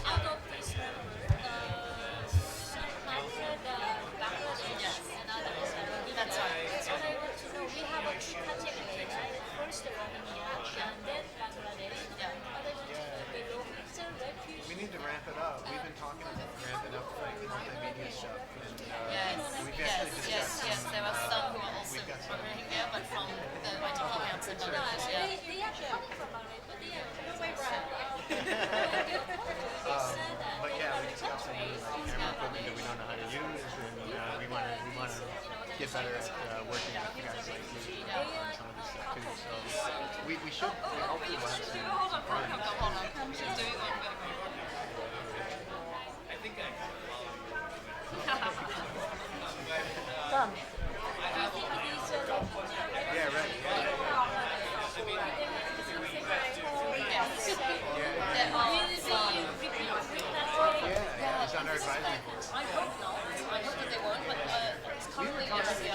Out of this, yes. That's right. That's right. We have a two categories, right? First Rohingya and then Bangladesh. Yeah. Other one below. So refugee. We need to ramp it up. We've been talking about ramping up like multimedia stuff. And, Yes. There are some who are also from Rohingya, but from the IDP camps in Bangladesh. Yeah. They are coming from Bangladesh, but they are way but yeah, we discussed some like camera equipment that we don't know how to use, and we want to get better at working with guys like you on some of this stuff too. So we should, hopefully we'll have some Done. Yeah, right. Yeah, it's on our advisory board. I hope not. I hope that they won't, but it's currently Actually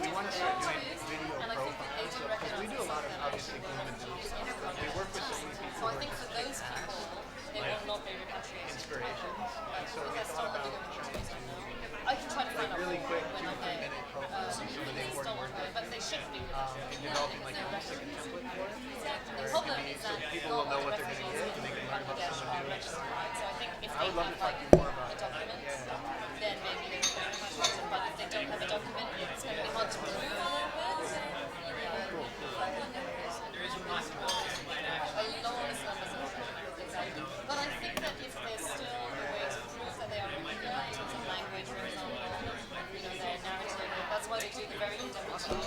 we want to start doing video profiles, because we do a lot of obviously gloom and doom stuff. We work with so many people So I think for those people, they will not be repatriated. inspirations, and so we They're thought still about living trying to I can try to find out really quick when I'm 2-3 there. minute profiles of some of the important work But they should be and developing like almost like a template for it. The problem is So that people will know what they're going to get and they can learn about someone new each time. So I think if I would they love have to talk like to you more about a that. document, Yeah. then maybe they will repatriate them. But if they don't have a document, it's going to be hard to prove. Cool. There is a enormous numbers of exactly. But I think that if there's still a way to prove that they are Rohingya in terms of language, for example, their narrative, that's why we do the very in-depth stuff.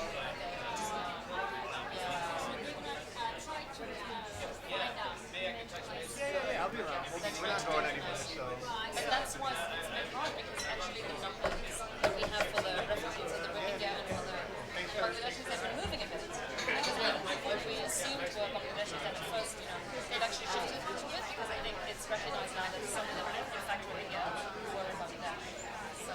Yeah, I'll be around. We're not going anywhere, so. And that's why it's been hard, because actually the numbers that we have for the refugees of the Rohingya and for the Bangladeshis have been moving a bit. Because what we assumed were Bangladeshis at first, they've actually shifted to it, because I think it's recognized now that some of them, in fact, Rohingya were in Bangladesh. So,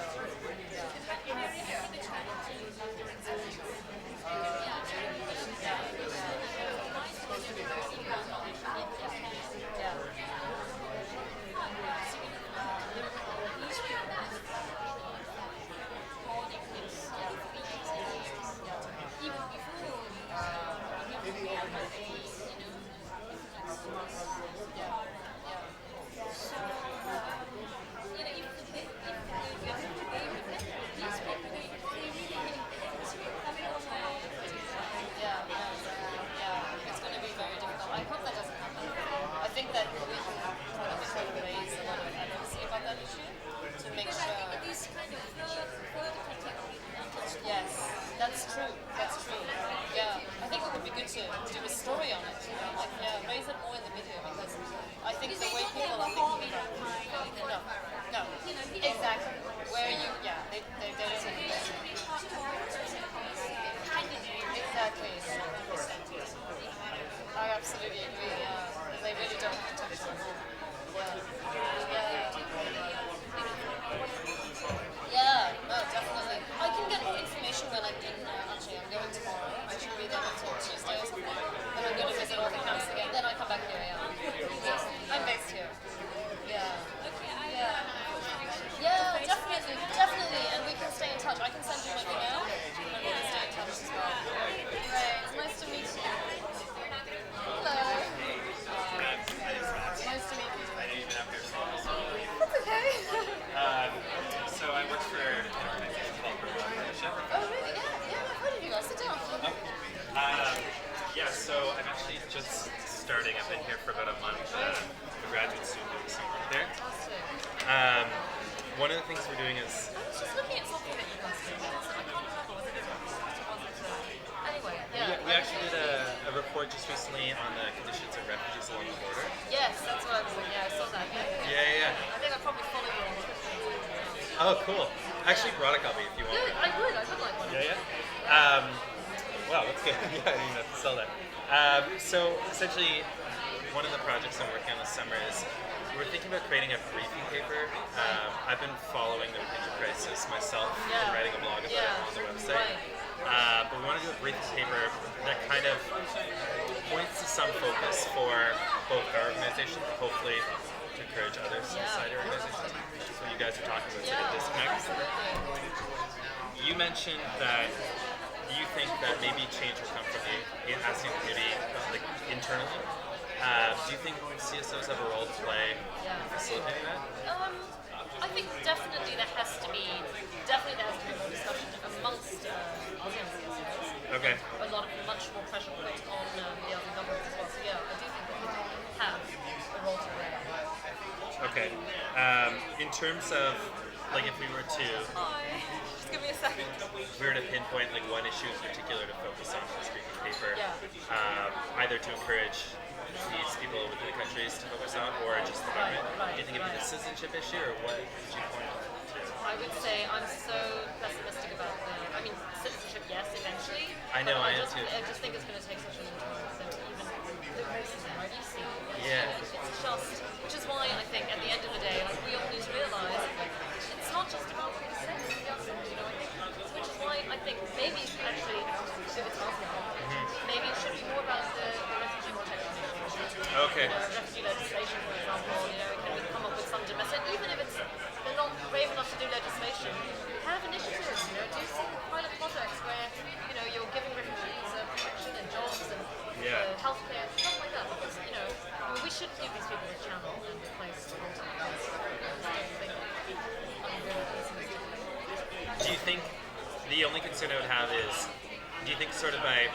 it's going to be very difficult. I hope that doesn't happen. I think that we can try to raise a lot of advocacy about that issue to make sure. Yes, that's true. That's true. Yeah, I think it would be good to do a story on it. Raise it more in the video, because I think the way people are thinking about it. No, exactly. Where you, they don't see it. Exactly. I absolutely agree. They really don't have to touch it. Yeah, no, definitely. I can get more information when I'm in Aceh. I'm going tomorrow. I should be there until Tuesday or something. And I'm going to visit all the camps again. Then I come back here, I'm based here. Yeah, definitely. And we can stay in touch. I can send you my email, and we can stay in touch as well. Great. Nice to meet you. Hello. Nice to meet you. I didn't even have your That's okay. So I work for an organization called Boatloads of Misery. Oh, really? Yeah, I've heard of you guys. Sit down. So I'm actually just starting. I've been here for about a month. A graduate student doing some work there. One of the things we're doing is... I was just looking at something that you guys did. I can't remember what it was. Anyway, We actually did a report just recently on the conditions of refugees along the border. Yes, that's what I was saying. Yeah, I saw that. Yeah. I think I probably followed you on Twitter. Oh, cool. I actually brought a copy if you want. Good, I would like one. Yeah. Wow, that's good. Yeah, I didn't even have to sell that. So essentially, one of the projects I'm working on this summer is we're thinking about creating a briefing paper. I've been following the Rohingya crisis myself and writing a blog about it on the website. But we want to do a briefing paper that kind of points to some focus for both our organization, but hopefully to encourage others inside our organization. That's what you guys are talking about, sort of disconnect. You mentioned that you think that maybe change will come from the ASEAN community, like internally. Do you think CSOs have a role to play in facilitating that? I think definitely there has to be more discussion amongst ASEAN CSOs. Okay. Much more pressure put on the other governments as well. So I do think that we have a role to play. Okay. In terms of, like, if we were to... Hi. Just give me a second. we were to pinpoint like one issue in particular to focus on in this briefing paper, either to encourage these people within the countries to focus on, or just the government, do you think it'd be the citizenship issue, or what would you point to? I would say I'm so pessimistic about citizenship, yes, eventually. I know, I am too. I just think it's going to take such a long time. So even the racism, right? You see, it's just, which is why I think at the end of the day, like we all need to realise it's not just about what we say, you know. Which is why I think maybe actually, if it's possible, maybe it should be more about the refugee protection. Okay. Refugee legislation, for example, can we come up with some domestic, even if they're not brave enough to do legislation, have initiatives, do some pilot projects where, you're giving refugees protection and jobs and healthcare, stuff like that, because, we should give these people a channel and a place to go to. Do you think, the only concern I would have is, do you think sort of by